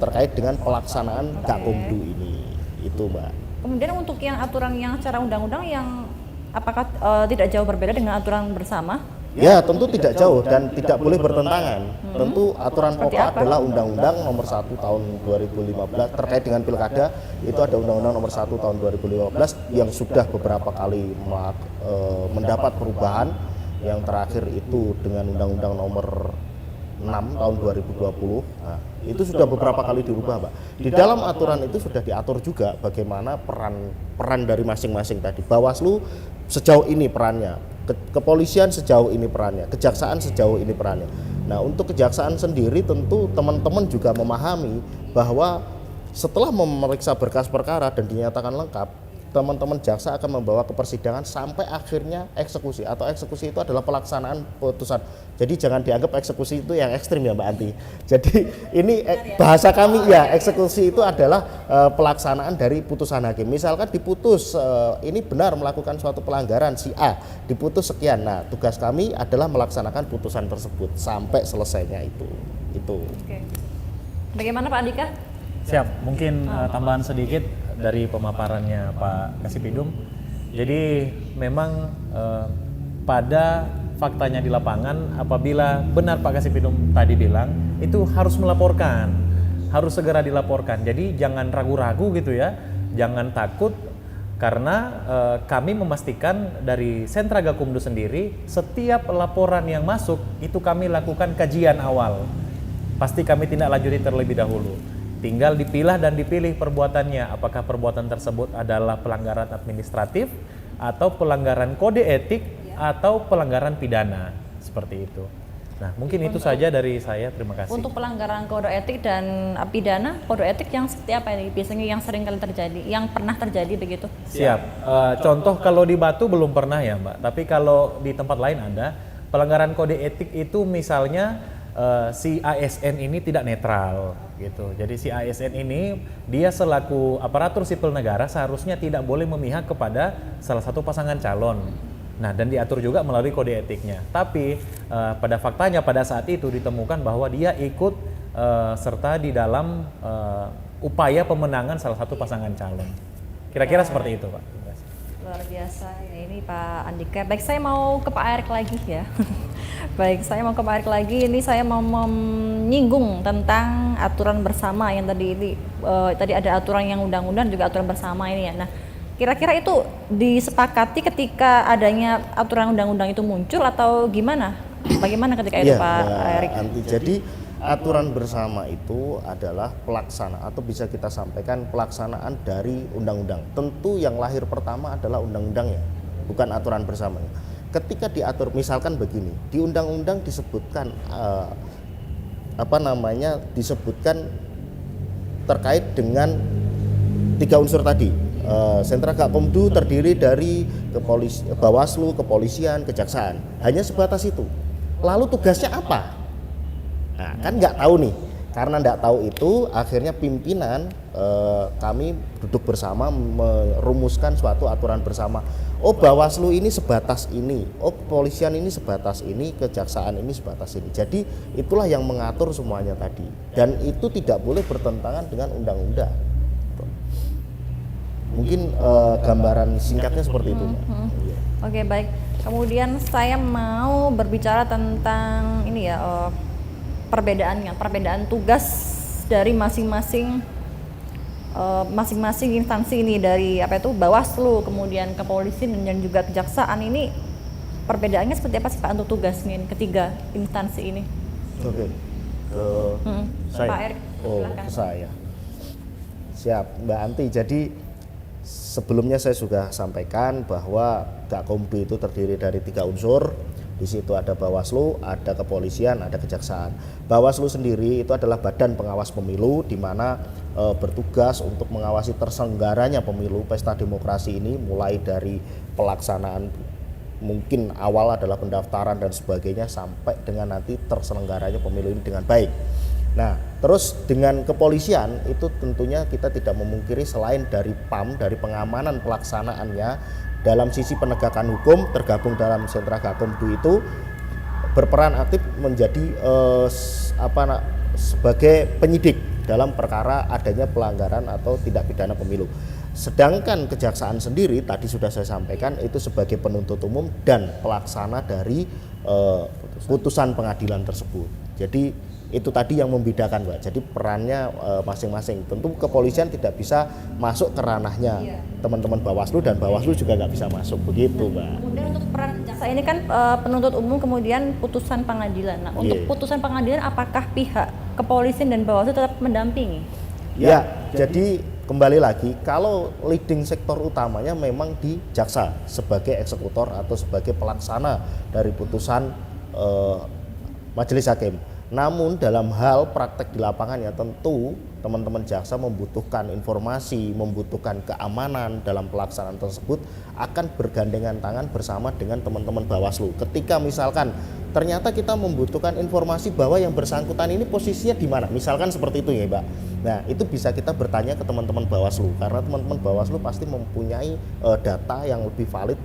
terkait dengan pelaksanaan Gakumdu ini, itu Mbak. Kemudian untuk yang aturan yang secara undang-undang yang apakah tidak jauh berbeda dengan aturan bersama? Ya, tentu tidak jauh dan tidak boleh bertentangan. Tentu aturan pokok adalah Undang-Undang Nomor 1 Tahun 2015 terkait dengan pilkada. Itu ada Undang-Undang Nomor 1 Tahun 2015 yang sudah beberapa kali mendapat perubahan. Yang terakhir itu dengan Undang-Undang Nomor 6 Tahun 2020. Nah, itu sudah beberapa kali dirubah, Mbak. Di dalam aturan itu sudah diatur juga bagaimana peran dari masing-masing tadi. Bawaslu sejauh ini perannya, kepolisian sejauh ini perannya, kejaksaan sejauh ini perannya. Nah, untuk kejaksaan sendiri tentu teman-teman juga memahami bahwa setelah memeriksa berkas perkara dan dinyatakan lengkap, teman-teman jaksa akan membawa ke persidangan sampai akhirnya eksekusi, atau eksekusi itu adalah pelaksanaan putusan. Jadi jangan dianggap eksekusi itu yang ekstrim ya Mbak Anti. Jadi ini bahasa kami ya, eksekusi itu adalah pelaksanaan dari putusan hakim. Misalkan diputus ini benar melakukan suatu pelanggaran si A, diputus sekian. Nah, tugas kami adalah melaksanakan putusan tersebut sampai selesainya itu. Oke. Bagaimana Pak Andika? Siap, mungkin tambahan sedikit dari pemaparannya Pak Kasipidum. Jadi memang pada faktanya di lapangan, apabila benar Pak Kasipidum tadi bilang, itu harus melaporkan, harus segera dilaporkan. Jadi jangan ragu-ragu gitu ya, jangan takut, karena kami memastikan dari Sentra Gakumdu sendiri, setiap laporan yang masuk itu kami lakukan kajian awal. Pasti kami tindak lanjuti terlebih dahulu. Tinggal dipilah dan dipilih perbuatannya, apakah perbuatan tersebut adalah pelanggaran administratif atau pelanggaran kode etik atau pelanggaran pidana, seperti itu. Nah, mungkin itu saja dari saya, terima kasih. Untuk pelanggaran kode etik dan pidana, kode etik yang seperti apa ini? Biasanya yang sering kali terjadi, yang pernah terjadi begitu? Siap, contoh kalau di Batu belum pernah ya Mbak, tapi kalau di tempat lain ada. Pelanggaran kode etik itu misalnya si ASN ini tidak netral gitu. Jadi si ASN ini dia selaku aparatur sipil negara seharusnya tidak boleh memihak kepada salah satu pasangan calon. Nah, dan diatur juga melalui kode etiknya. Tapi pada faktanya pada saat itu ditemukan bahwa dia ikut serta di dalam upaya pemenangan salah satu pasangan calon. Kira-kira seperti itu, Pak. Luar biasa ya ini Pak Andika. Baik, saya mau ke Pak Erik lagi ya. Baik, saya mau ke Pak Erik lagi. Ini saya mau menyinggung tentang aturan bersama yang tadi ada aturan yang undang-undang juga aturan bersama ini ya. Nah, kira-kira itu disepakati ketika adanya aturan undang-undang itu muncul atau gimana? Bagaimana ketika itu Pak Erik? Jadi aturan bersama itu adalah pelaksana atau bisa kita sampaikan pelaksanaan dari undang-undang. Tentu yang lahir pertama adalah undang-undangnya, bukan aturan bersamanya. Ketika diatur, misalkan begini, di undang-undang disebutkan disebutkan terkait dengan 3 unsur tadi. Sentra Gakumdu terdiri dari Bawaslu, kepolisian, kejaksaan. Hanya sebatas itu. Lalu tugasnya apa? Nah, kan nggak tahu nih, karena nggak tahu itu akhirnya pimpinan kami duduk bersama merumuskan suatu aturan bersama. Oh, Bawaslu ini sebatas ini, oh kepolisian ini sebatas ini, kejaksaan ini sebatas ini. Jadi itulah yang mengatur semuanya tadi, dan itu tidak boleh bertentangan dengan undang-undang. Mungkin gambaran singkatnya seperti itu. Oke, baik. Kemudian saya mau berbicara tentang ini ya. Perbedaan tugas dari masing-masing instansi ini, dari Bawaslu, kemudian kepolisian dan juga kejaksaan ini, perbedaannya seperti apa sih Pak untuk tugasnya ketiga instansi ini? Oke. Saya. Pak Erik, silakan. Saya. Siap, Mbak Anti. Jadi sebelumnya saya sudah sampaikan bahwa Gakumdu itu terdiri dari 3 unsur. Di situ ada Bawaslu, ada kepolisian, ada kejaksaan. Bawaslu sendiri itu adalah badan pengawas pemilu di mana bertugas untuk mengawasi terselenggaranya pemilu pesta demokrasi ini, mulai dari pelaksanaan mungkin awal adalah pendaftaran dan sebagainya sampai dengan nanti terselenggaranya pemilu ini dengan baik. Nah, terus dengan kepolisian itu tentunya kita tidak memungkiri selain dari PAM, dari pengamanan pelaksanaannya, dalam sisi penegakan hukum tergabung dalam Sentra Gakumdu itu berperan aktif menjadi sebagai penyidik dalam perkara adanya pelanggaran atau tindak pidana pemilu. Sedangkan kejaksaan sendiri tadi sudah saya sampaikan itu sebagai penuntut umum dan pelaksana dari putusan pengadilan tersebut. Jadi itu tadi yang membedakan, Mbak. Jadi perannya masing-masing. Tentu kepolisian tidak bisa masuk ke ranahnya teman-teman Bawaslu, dan Bawaslu juga nggak bisa masuk, begitu, Mbak. Kemudian untuk peran jaksa ini kan penuntut umum, kemudian putusan pengadilan. Nah, untuk putusan pengadilan apakah pihak kepolisian dan Bawaslu tetap mendampingi? Ya, jadi kembali lagi, kalau leading sektor utamanya memang di jaksa sebagai eksekutor atau sebagai pelaksana dari putusan majelis hakim. Namun dalam hal praktek di lapangan ya tentu teman-teman jaksa membutuhkan informasi, membutuhkan keamanan dalam pelaksanaan tersebut, akan bergandengan tangan bersama dengan teman-teman Bawaslu. Ketika misalkan ternyata kita membutuhkan informasi bahwa yang bersangkutan ini posisinya di mana, misalkan seperti itu ya, Mbak. Nah, itu bisa kita bertanya ke teman-teman Bawaslu, karena teman-teman Bawaslu pasti mempunyai data yang lebih valid,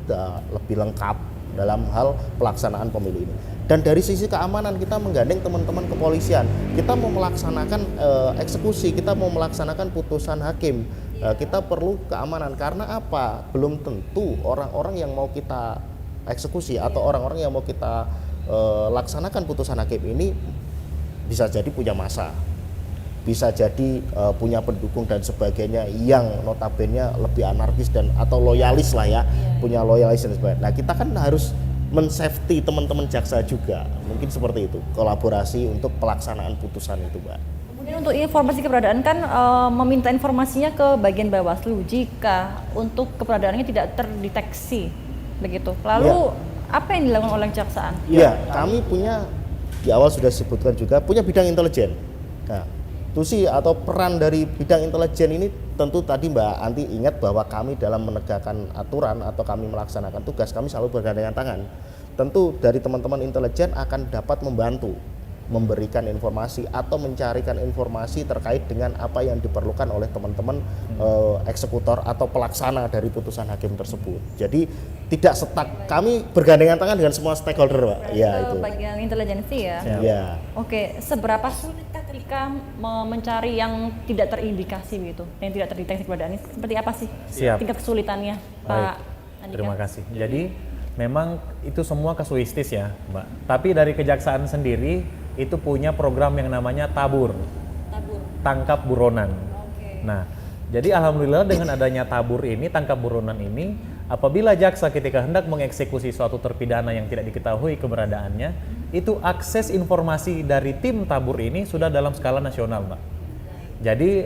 lebih lengkap dalam hal pelaksanaan pemilu ini. Dan dari sisi keamanan kita menggandeng teman-teman kepolisian. Kita mau melaksanakan eksekusi, kita mau melaksanakan putusan hakim, kita perlu keamanan. Karena apa? Belum tentu orang-orang yang mau kita eksekusi atau orang-orang yang mau kita laksanakan putusan hakim ini bisa jadi punya massa, bisa jadi punya pendukung dan sebagainya yang notabene lebih anarkis dan atau loyalis lah ya, punya loyalis dan sebagainya. Nah, kita kan harus men-safety teman-teman jaksa juga, mungkin seperti itu, kolaborasi untuk pelaksanaan putusan itu, Mbak. Kemudian untuk informasi keberadaan kan meminta informasinya ke bagian Bawaslu jika untuk keberadaannya tidak terdeteksi, begitu. Lalu apa yang dilakukan oleh kejaksaan? Iya, kami punya, di awal sudah disebutkan juga, punya bidang intelijen. Nah, tusi atau peran dari bidang intelijen ini tentu tadi Mbak Anti ingat bahwa kami dalam menegakkan aturan atau kami melaksanakan tugas, kami selalu bergandengan tangan. Tentu dari teman-teman intelijen akan dapat membantu memberikan informasi atau mencarikan informasi terkait dengan apa yang diperlukan oleh teman-teman eksekutor atau pelaksana dari putusan hakim tersebut. Jadi tidak stuck, kami bergandengan tangan dengan semua stakeholder, Pak. Ya, itu. Bagian intelijensi ya. Ya. Oke, seberapa sulitkah ketika mencari yang tidak terindikasi gitu, yang tidak terdeteksi keberadaan ini? Seperti apa sih tingkat kesulitannya, Pak Andika? Terima kasih. Jadi memang itu semua kasuistis ya, Mbak. Tapi dari kejaksaan sendiri itu punya program yang namanya tabur. Tangkap buronan. Nah, jadi alhamdulillah dengan adanya tabur ini, tangkap buronan ini, apabila jaksa ketika hendak mengeksekusi suatu terpidana yang tidak diketahui keberadaannya, itu akses informasi dari tim tabur ini sudah dalam skala nasional, Mbak. Jadi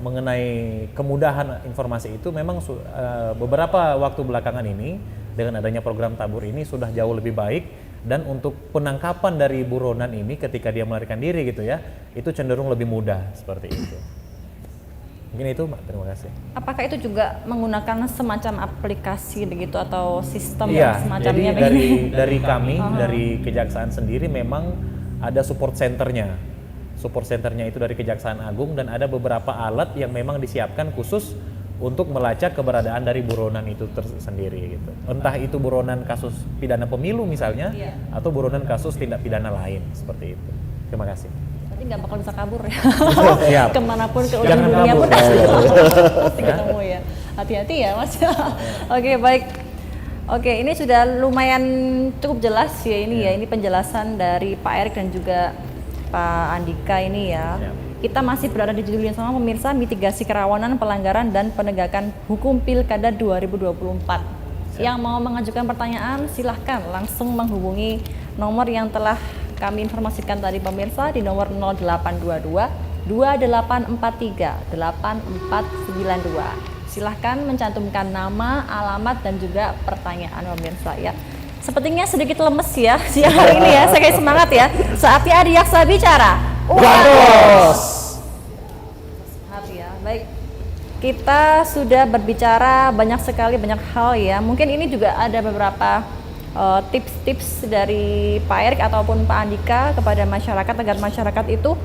mengenai kemudahan informasi itu memang beberapa waktu belakangan ini dengan adanya program tabur ini sudah jauh lebih baik, dan untuk penangkapan dari buronan ini ketika dia melarikan diri gitu ya, itu cenderung lebih mudah seperti itu. Mungkin itu, Mbak. Terima kasih. Apakah itu juga menggunakan semacam aplikasi begitu atau sistem Iya, yang semacamnya? jadi dari kami, dari Kejaksaan sendiri memang ada support centernya. Support centernya itu dari Kejaksaan Agung, dan ada beberapa alat yang memang disiapkan khusus untuk melacak keberadaan dari buronan itu tersendiri gitu. Entah itu buronan kasus pidana pemilu misalnya, atau buronan kasus tindak pidana lain seperti itu. Terima kasih. Berarti nggak bakal bisa kabur ya. Siap. Kemanapun ke ujung Jangan dunia kabur. pun pasti ketemu ya. Hati-hati ya Mas. Oke, baik. Oke, ini sudah lumayan cukup jelas ya ini ya. Ini penjelasan dari Pak Erik dan juga Pak Andika ini ya. Kita masih berada di judul yang sama pemirsa, mitigasi kerawanan, pelanggaran, dan penegakan hukum Pilkada 2024. Yang mau mengajukan pertanyaan silahkan langsung menghubungi nomor yang telah kami informasikan tadi pemirsa di nomor 0822 2843 8492. Silahkan mencantumkan nama, alamat, dan juga pertanyaan pemirsa ya. Sepertinya sedikit lemes ya siang hari ini ya, saya kayak semangat ya. Saatnya Adiaksa bicara. Ya, baik. Kita sudah berbicara banyak sekali, banyak hal ya. Mungkin ini juga ada beberapa tips-tips dari Pak Erik ataupun Pak Andika kepada masyarakat agar masyarakat itu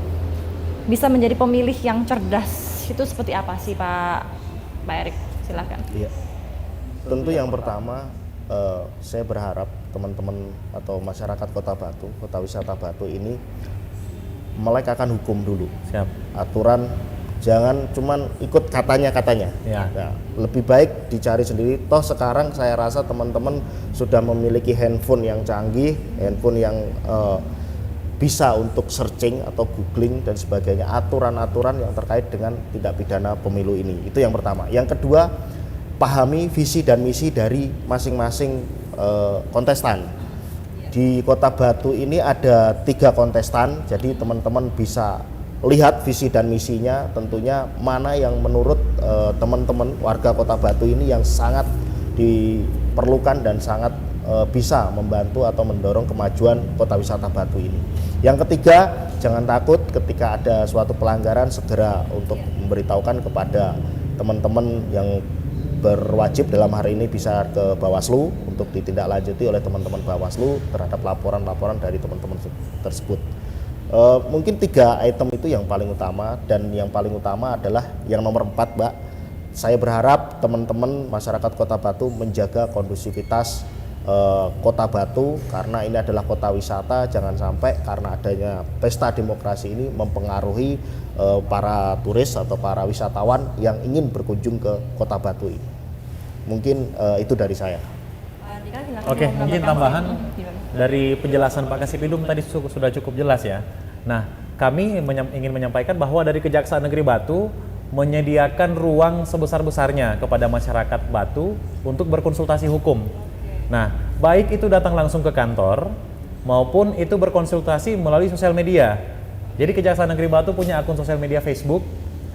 bisa menjadi pemilih yang cerdas. Itu seperti apa sih Pak Erik? Silakan. Iya. Tentu yang pertama saya berharap teman-teman atau masyarakat Kota Batu, Kota Wisata Batu ini melek akan hukum dulu. Siap. Aturan jangan cuman ikut katanya-katanya. Ya. Nah, lebih baik dicari sendiri. Toh sekarang saya rasa teman-teman sudah memiliki handphone yang canggih, handphone yang bisa untuk searching atau googling dan sebagainya, aturan-aturan yang terkait dengan tindak pidana pemilu ini. Itu yang pertama. Yang kedua, pahami visi dan misi dari masing-masing kontestan. Di Kota Batu ini ada 3 kontestan, jadi teman-teman bisa lihat visi dan misinya, tentunya mana yang menurut teman-teman warga Kota Batu ini yang sangat diperlukan dan sangat bisa membantu atau mendorong kemajuan Kota Wisata Batu ini. Yang ketiga, jangan takut ketika ada suatu pelanggaran, segera untuk memberitahukan kepada teman-teman yang berwajib, dalam hari ini bisa ke Bawaslu untuk ditindaklanjuti oleh teman-teman Bawaslu terhadap laporan-laporan dari teman-teman tersebut. Mungkin 3 item itu yang paling utama, dan yang paling utama adalah yang nomor 4, Mbak. Saya berharap teman-teman masyarakat Kota Batu menjaga kondusivitas Kota Batu, karena ini adalah kota wisata. Jangan sampai karena adanya pesta demokrasi ini mempengaruhi para turis atau para wisatawan yang ingin berkunjung ke Kota Batu ini. Mungkin itu dari saya. Oke, mungkin tambahan dari penjelasan Pak Kasipidum tadi sudah cukup jelas ya. Nah, kami ingin menyampaikan bahwa dari Kejaksaan Negeri Batu menyediakan ruang sebesar-besarnya kepada masyarakat Batu untuk berkonsultasi hukum. Nah, baik itu datang langsung ke kantor maupun itu berkonsultasi melalui sosial media. Jadi Kejaksaan Negeri Batu punya akun sosial media Facebook,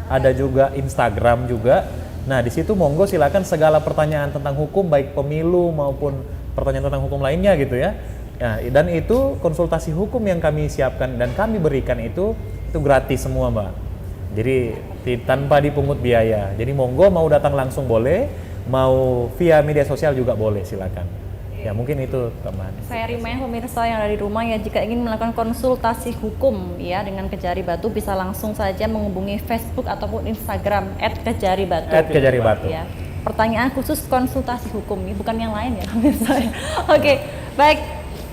ada juga Instagram juga. Nah, di situ monggo silakan segala pertanyaan tentang hukum, baik pemilu maupun pertanyaan tentang hukum lainnya gitu ya. Nah, dan itu konsultasi hukum yang kami siapkan dan kami berikan itu gratis semua, Mbak. Jadi tanpa dipungut biaya. Jadi monggo mau datang langsung boleh, mau via media sosial juga boleh, silakan. Ya mungkin itu tambahan. Saya remind pemirsa yang ada di rumah ya, jika ingin melakukan konsultasi hukum ya dengan Kejari Batu bisa langsung saja menghubungi Facebook ataupun Instagram @kejaribatu. @kejaribatu. Ya. Pertanyaan khusus konsultasi hukum ini bukan yang lain ya pemirsa. Oke, baik.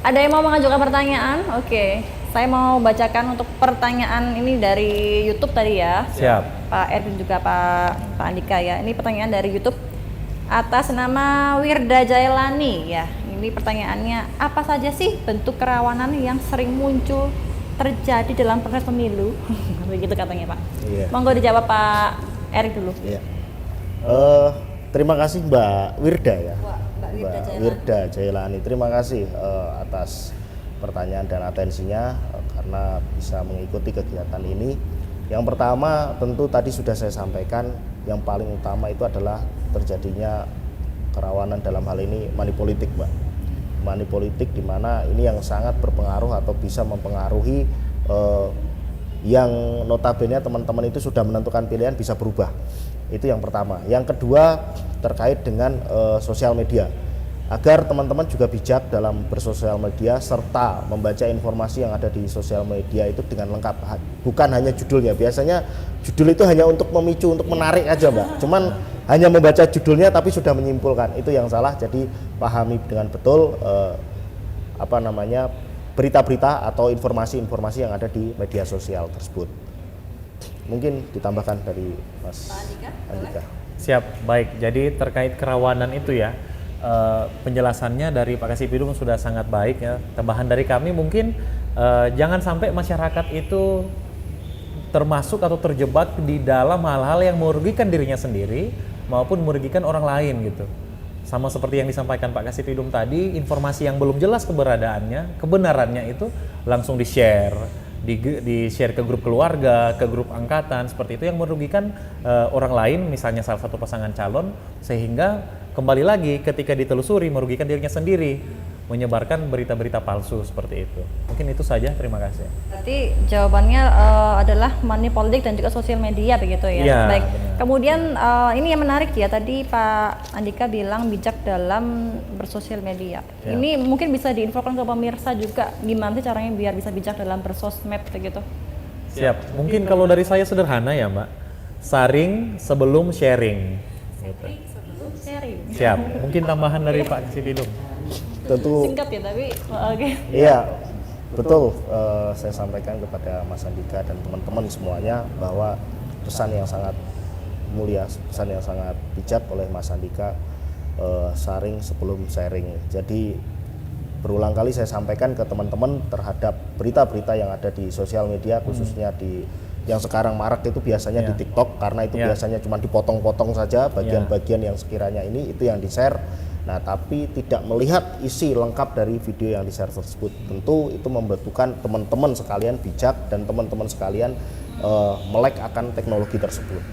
Ada yang mau mengajukan pertanyaan? Oke, saya mau bacakan untuk pertanyaan ini dari YouTube tadi ya. Siap. Pak Erwin juga Pak Andika ya. Ini pertanyaan dari YouTube atas nama Wirda Jailani ya. Ini pertanyaannya, apa saja sih bentuk kerawanan yang sering muncul terjadi dalam proses pemilu? Begitu katanya Pak. Iya. Monggo dijawab Pak Erik dulu. Iya. Terima kasih Mbak Wirda ya. Mbak Wirda Mbak Jailani. Wirda Jailani. Terima kasih atas pertanyaan dan atensinya karena bisa mengikuti kegiatan ini. Yang pertama tentu tadi sudah saya sampaikan, yang paling utama itu adalah terjadinya kerawanan dalam hal ini money politik, Mbak. Money politik di mana ini yang sangat berpengaruh atau bisa mempengaruhi yang notabene teman-teman itu sudah menentukan pilihan bisa berubah. Itu yang pertama. Yang kedua terkait dengan sosial media. Agar teman-teman juga bijak dalam bersosial media serta membaca informasi yang ada di sosial media itu dengan lengkap. Bukan hanya judulnya. Biasanya judul itu hanya untuk memicu, untuk menarik aja, Mbak. Cuman hanya membaca judulnya tapi sudah menyimpulkan. Itu yang salah. Jadi pahami dengan betul berita-berita atau informasi-informasi yang ada di media sosial tersebut. Mungkin ditambahkan dari Mas Andika. Siap, baik. Jadi terkait kerawanan itu ya, penjelasannya dari Pak Kasipidum sudah sangat baik ya. Tambahan dari kami mungkin jangan sampai masyarakat itu termasuk atau terjebak di dalam hal-hal yang merugikan dirinya sendiri maupun merugikan orang lain gitu. Sama seperti yang disampaikan Pak Kasipidum tadi, informasi yang belum jelas kebenarannya itu langsung di-share, di-share ke grup keluarga, ke grup angkatan, seperti itu yang merugikan orang lain, misalnya salah satu pasangan calon, sehingga kembali lagi ketika ditelusuri merugikan dirinya sendiri, menyebarkan berita-berita palsu seperti itu. Mungkin itu saja, terima kasih. Berarti jawabannya adalah money politik dan juga sosial media begitu ya. Iya, Baik. benar. Kemudian ini yang menarik ya, tadi Pak Andika bilang bijak dalam bersosial media. Ya. Ini mungkin bisa diinfokan ke pemirsa juga gimana sih caranya biar bisa bijak dalam bersosmed begitu. Siap. Mungkin kalau dari saya sederhana ya, Mbak. Saring sebelum sharing. Gitu. Sebelum sharing. Siap. Mungkin tambahan dari Pak Kasipidum. Tentu Singkat ya tapi oke. iya, betul. Saya sampaikan kepada Mas Andika dan teman-teman semuanya bahwa pesan yang sangat mulia, pesan yang sangat bijak oleh Mas Andika, saring sebelum sharing. Jadi berulang kali saya sampaikan ke teman-teman terhadap berita-berita yang ada di sosial media, khususnya di yang sekarang marak itu biasanya di TikTok, karena itu biasanya cuma dipotong-potong saja bagian-bagian yang sekiranya ini itu yang di-share. Nah, tapi tidak melihat isi lengkap dari video yang di-share tersebut. Tentu itu membutuhkan teman-teman sekalian bijak dan teman-teman sekalian melek akan teknologi tersebut.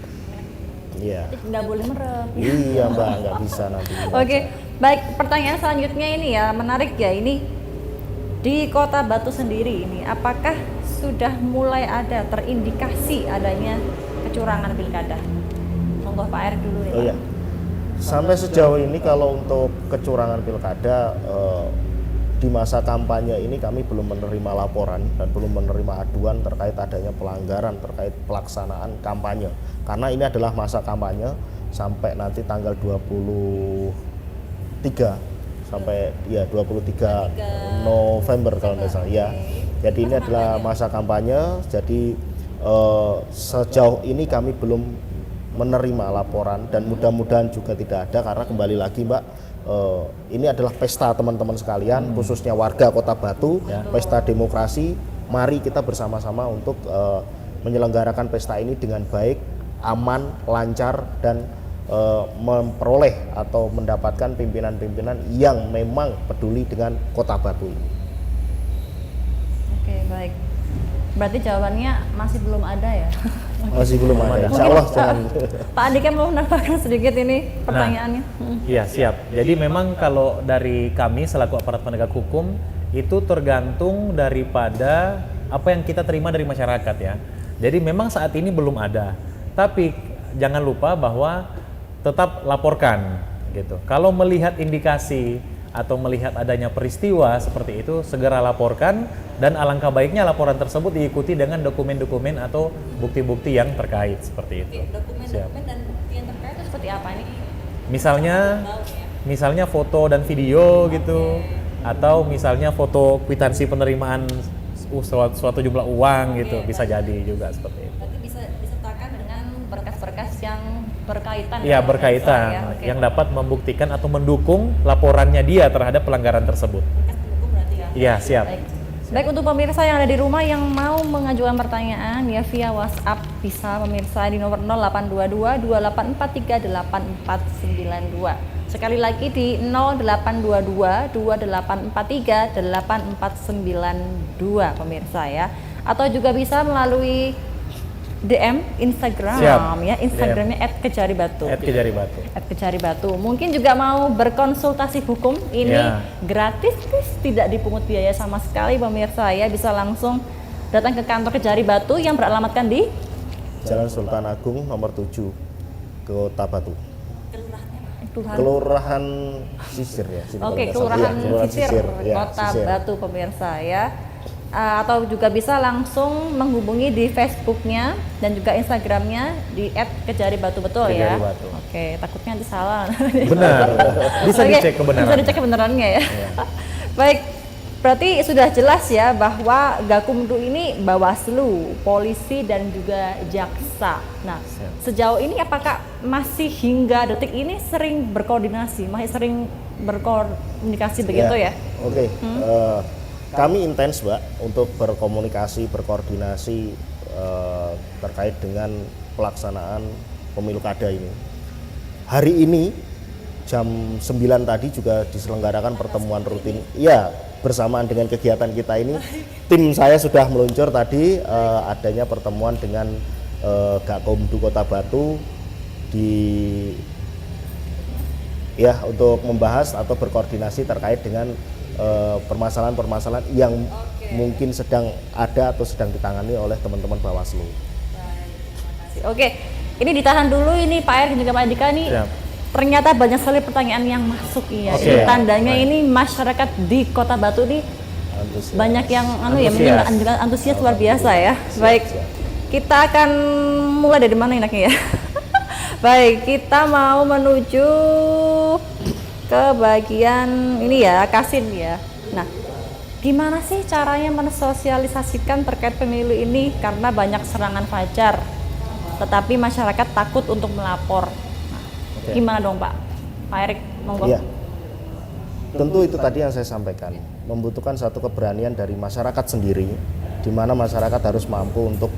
Iya. Nggak boleh merem. Iya, Mbak, nggak bisa nanti. Oke, baik. Pertanyaan selanjutnya ini ya, menarik ya ini. Di Kota Batu sendiri ini, apakah sudah mulai ada terindikasi adanya kecurangan pilkada? Monggo Pak Erick dulu nih. Oh iya. Sampai sejauh ini kalau untuk kecurangan pilkada di masa kampanye ini kami belum menerima laporan dan belum menerima aduan terkait adanya pelanggaran terkait pelaksanaan kampanye. Karena ini adalah masa kampanye sampai nanti tanggal 23 sampai 23 November kalau tidak salah ya. Jadi ini adalah masa kampanye. Jadi sejauh ini kami belum menerima laporan dan mudah-mudahan juga tidak ada, karena kembali lagi Mbak, ini adalah pesta teman-teman sekalian, khususnya warga Kota Batu, pesta demokrasi. Mari kita bersama-sama untuk menyelenggarakan pesta ini dengan baik, aman, lancar, dan memperoleh atau mendapatkan pimpinan-pimpinan yang memang peduli dengan Kota Batu ini. Oke, baik. Berarti jawabannya masih belum ada ya? Masih belum ada. Insya Allah jangan. Pak Andika mau menambahkan sedikit ini pertanyaannya. Iya, siap. Jadi memang kalau dari kami selaku aparat penegak hukum itu tergantung daripada apa yang kita terima dari masyarakat ya. Jadi memang saat ini belum ada. Tapi jangan lupa bahwa tetap laporkan gitu. Kalau melihat indikasi atau melihat adanya peristiwa seperti itu, segera laporkan, dan alangkah baiknya laporan tersebut diikuti dengan dokumen-dokumen atau bukti-bukti yang terkait seperti itu. Dokumen-dokumen dan bukti yang terkait itu seperti apa nih? Misalnya foto dan video gitu, atau misalnya foto kwitansi penerimaan suatu jumlah uang gitu, bisa jadi juga seperti itu. Berarti bisa disertakan dengan berkas-berkas yang berkaitan. Iya, berkaitan, Ya, oke. yang dapat membuktikan atau mendukung laporannya dia terhadap pelanggaran tersebut. Berkas pendukung berarti ya. Iya, siap. Baik, untuk pemirsa yang ada di rumah yang mau mengajukan pertanyaan ya via WhatsApp bisa pemirsa di nomor 0822 2843 8492. Sekali lagi di 0822 2843 8492 pemirsa ya. Atau juga bisa melalui DM Instagram Siap. ya, Instagramnya @kejaribatu. @kejaribatu. @kejaribatu. Mungkin juga mau berkonsultasi hukum ini Ya. gratis, tidak dipungut biaya sama sekali pemirsa ya, bisa langsung datang ke kantor Kejari Batu yang beralamatkan di Jalan Sultan Agung nomor 7, Kota Batu. Kelurahan. Kelurahan Sisir ya. sini Oke, kalau nggak salah. Kelurahan Iya, Kelurahan Sisir, ya, Kota Sisir. Batu pemirsa ya. Atau juga bisa langsung menghubungi di Facebooknya dan juga Instagramnya di @kejaribatu, betul ya? Kejaribatu. Oke, takutnya nanti salah. Benar. Bisa Oke, dicek kebenaran. Bisa dicek kebenarannya ya. Baik, berarti sudah jelas ya bahwa Gakumdu ini Bawaslu, polisi dan juga jaksa. Nah, sejauh ini apakah masih hingga detik ini sering berkoordinasi, masih sering berkomunikasi begitu ya? Oke. Kami intens, Mbak, untuk berkomunikasi, berkoordinasi terkait dengan pelaksanaan pemilu kada ini. Hari ini jam 9 tadi juga diselenggarakan pertemuan rutin. Iya, bersamaan dengan kegiatan kita ini, tim saya sudah meluncur tadi adanya pertemuan dengan Gakumdu Kota Batu untuk membahas atau berkoordinasi terkait dengan permasalahan-permasalahan yang mungkin sedang ada atau sedang ditangani oleh teman-teman Bawaslu. Oke, ini ditahan dulu ini Pak Erick dan juga Pak Andika nih. Siap. Ternyata banyak sekali pertanyaan yang masuk ya. Oke. Ini tandanya Baik. ini masyarakat di Kota Batu nih Antusias. banyak yang Antusias. antusias luar biasa ya. Baik, kita akan mulai dari mana enaknya ya? Baik, kita mau menuju ke bagian ini ya, Kasin ya. Nah, gimana sih caranya mensosialisasikan terkait pemilu ini karena banyak serangan fajar, tetapi masyarakat takut untuk melapor. Nah, gimana dong Pak? Pak Erick, monggo. Iya. Tentu itu tadi yang saya sampaikan, membutuhkan satu keberanian dari masyarakat sendiri, di mana masyarakat harus mampu untuk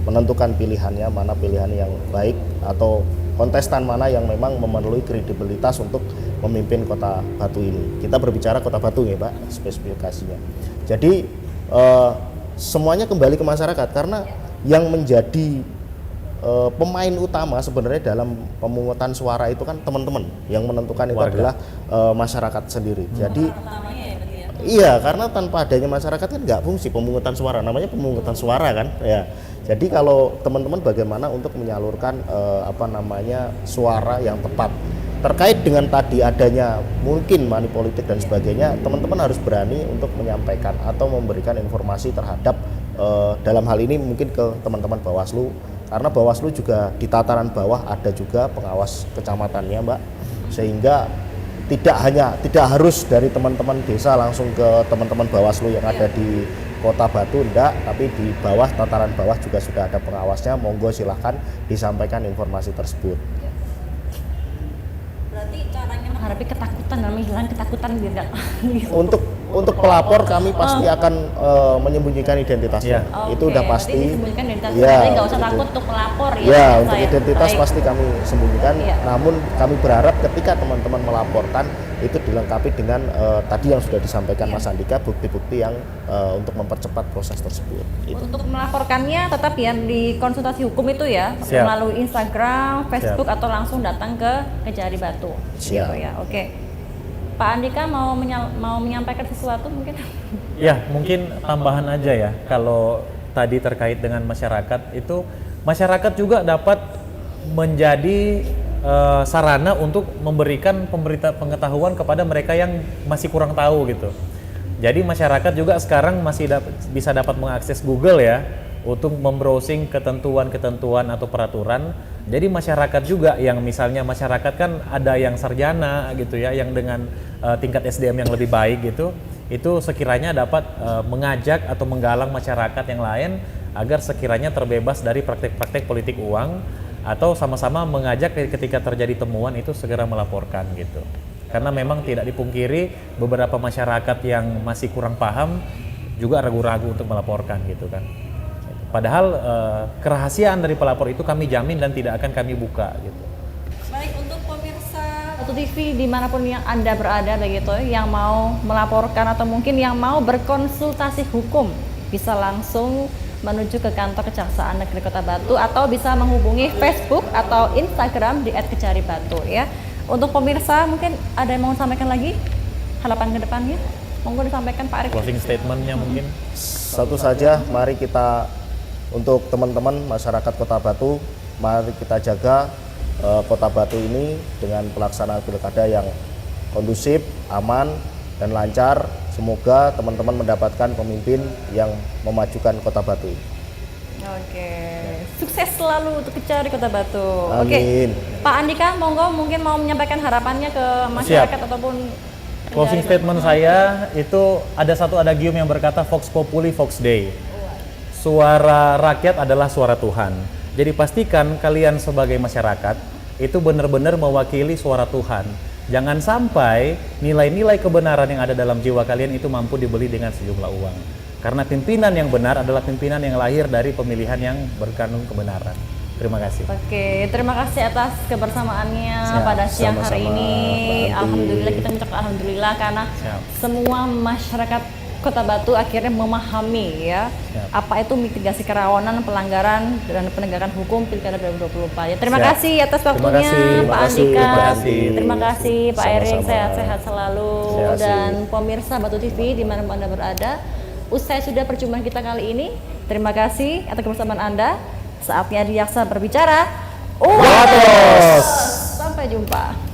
menentukan pilihannya, mana pilihan yang baik atau kontestan mana yang memang memenuhi kredibilitas untuk memimpin Kota Batu ini. Kita berbicara Kota Batu ya Pak, spesifikasinya. Jadi semuanya kembali ke masyarakat karena yang menjadi pemain utama sebenarnya dalam pemungutan suara itu kan teman-teman, yang menentukan itu Warga. adalah masyarakat sendiri. Jadi iya, karena tanpa adanya masyarakat kan nggak fungsi pemungutan suara, namanya pemungutan suara kan ya. Jadi kalau teman-teman bagaimana untuk menyalurkan suara yang tepat terkait dengan tadi adanya mungkin money politik dan sebagainya, teman-teman harus berani untuk menyampaikan atau memberikan informasi terhadap dalam hal ini mungkin ke teman-teman Bawaslu, karena Bawaslu juga di tataran bawah ada juga pengawas kecamatannya Mbak, sehingga tidak harus dari teman-teman desa langsung ke teman-teman Bawaslu yang ada di Kota Batu, enggak, tapi di bawah, tataran bawah juga sudah ada pengawasnya, monggo silahkan disampaikan informasi tersebut. Berarti caranya menghadapi ketakutan dan menghilangkan ketakutan biar nggak Untuk pelapor kami pasti akan menyembunyikan identitasnya. Itu udah pasti. Disembunyikan identitas, Ya, jadi nggak usah itu. takut untuk melapor ya. Ya, pemirsa untuk ya. identitas Baik. pasti kami sembunyikan. Iya. Namun kami berharap ketika teman-teman melaporkan itu dilengkapi dengan tadi yang sudah disampaikan Mas Andika, bukti-bukti yang untuk mempercepat proses tersebut. Itu. Untuk melaporkannya tetap ya di konsultasi hukum itu ya, Siap. melalui Instagram, Facebook atau langsung datang ke Kejari Batu. Siap. Gitu ya. Oke. Pak Andika mau menyampaikan sesuatu mungkin? Ya, mungkin tambahan aja ya. Kalau tadi terkait dengan masyarakat itu, masyarakat juga dapat menjadi sarana untuk memberikan pengetahuan kepada mereka yang masih kurang tahu gitu. Jadi masyarakat juga sekarang masih bisa dapat mengakses Google ya untuk membrowsing ketentuan-ketentuan atau peraturan. Jadi masyarakat juga yang misalnya masyarakat kan ada yang sarjana gitu ya, yang dengan tingkat SDM yang lebih baik gitu, itu sekiranya dapat mengajak atau menggalang masyarakat yang lain agar sekiranya terbebas dari praktek-praktek politik uang, atau sama-sama mengajak ketika terjadi temuan itu segera melaporkan gitu. Karena memang tidak dipungkiri beberapa masyarakat yang masih kurang paham juga ragu-ragu untuk melaporkan gitu kan. Padahal kerahasiaan dari pelapor itu kami jamin dan tidak akan kami buka gitu. Baik, untuk pemirsa Batu TV dimanapun yang Anda berada begitu, yang mau melaporkan atau mungkin yang mau berkonsultasi hukum, bisa langsung menuju ke kantor Kejaksaan Negeri Kota Batu atau bisa menghubungi Facebook atau Instagram di @kejaribatu ya. Untuk pemirsa mungkin ada yang mau sampaikan lagi harapan ke depannya? Monggo disampaikan Pak Arif. Closing statementnya mungkin. Satu saja, mari kita untuk teman-teman masyarakat Kota Batu, mari kita jaga Kota Batu ini dengan pelaksanaan pilkada yang kondusif, aman, dan lancar. Semoga teman-teman mendapatkan pemimpin yang memajukan Kota Batu. Oke, sukses selalu untuk Kecari Kota Batu. Amin. Oke, Pak Andika, monggo mungkin mau menyampaikan harapannya ke masyarakat ataupun Closing statement saya itu ada satu adagium yang berkata Vox Populi Vox Dei. Suara rakyat adalah suara Tuhan. Jadi pastikan kalian sebagai masyarakat itu benar-benar mewakili suara Tuhan. Jangan sampai nilai-nilai kebenaran yang ada dalam jiwa kalian itu mampu dibeli dengan sejumlah uang. Karena pimpinan yang benar adalah pimpinan yang lahir dari pemilihan yang berkandung kebenaran. Terima kasih. Oke, terima kasih atas kebersamaannya Siap, pada siang hari sama-sama, ini. Mbak Anti. Alhamdulillah, kita mengucapkan alhamdulillah karena Siap. semua masyarakat Kota Batu akhirnya memahami ya Siap. apa itu mitigasi kerawanan, pelanggaran dan penegakan hukum Pilkada 2024. Ya, terima Siap. kasih atas Terima waktunya kasih. Pak Terima kasih. Andika. Terima kasih. Terima kasih Pak Erik, Sama-sama. sehat-sehat selalu. Terima kasih. Dan pemirsa Batu TV dimanapun Anda berada, usai sudah perjumpaan kita kali ini. Terima kasih atas kebersamaan Anda. Saatnya Diaksa berbicara. Sampai jumpa.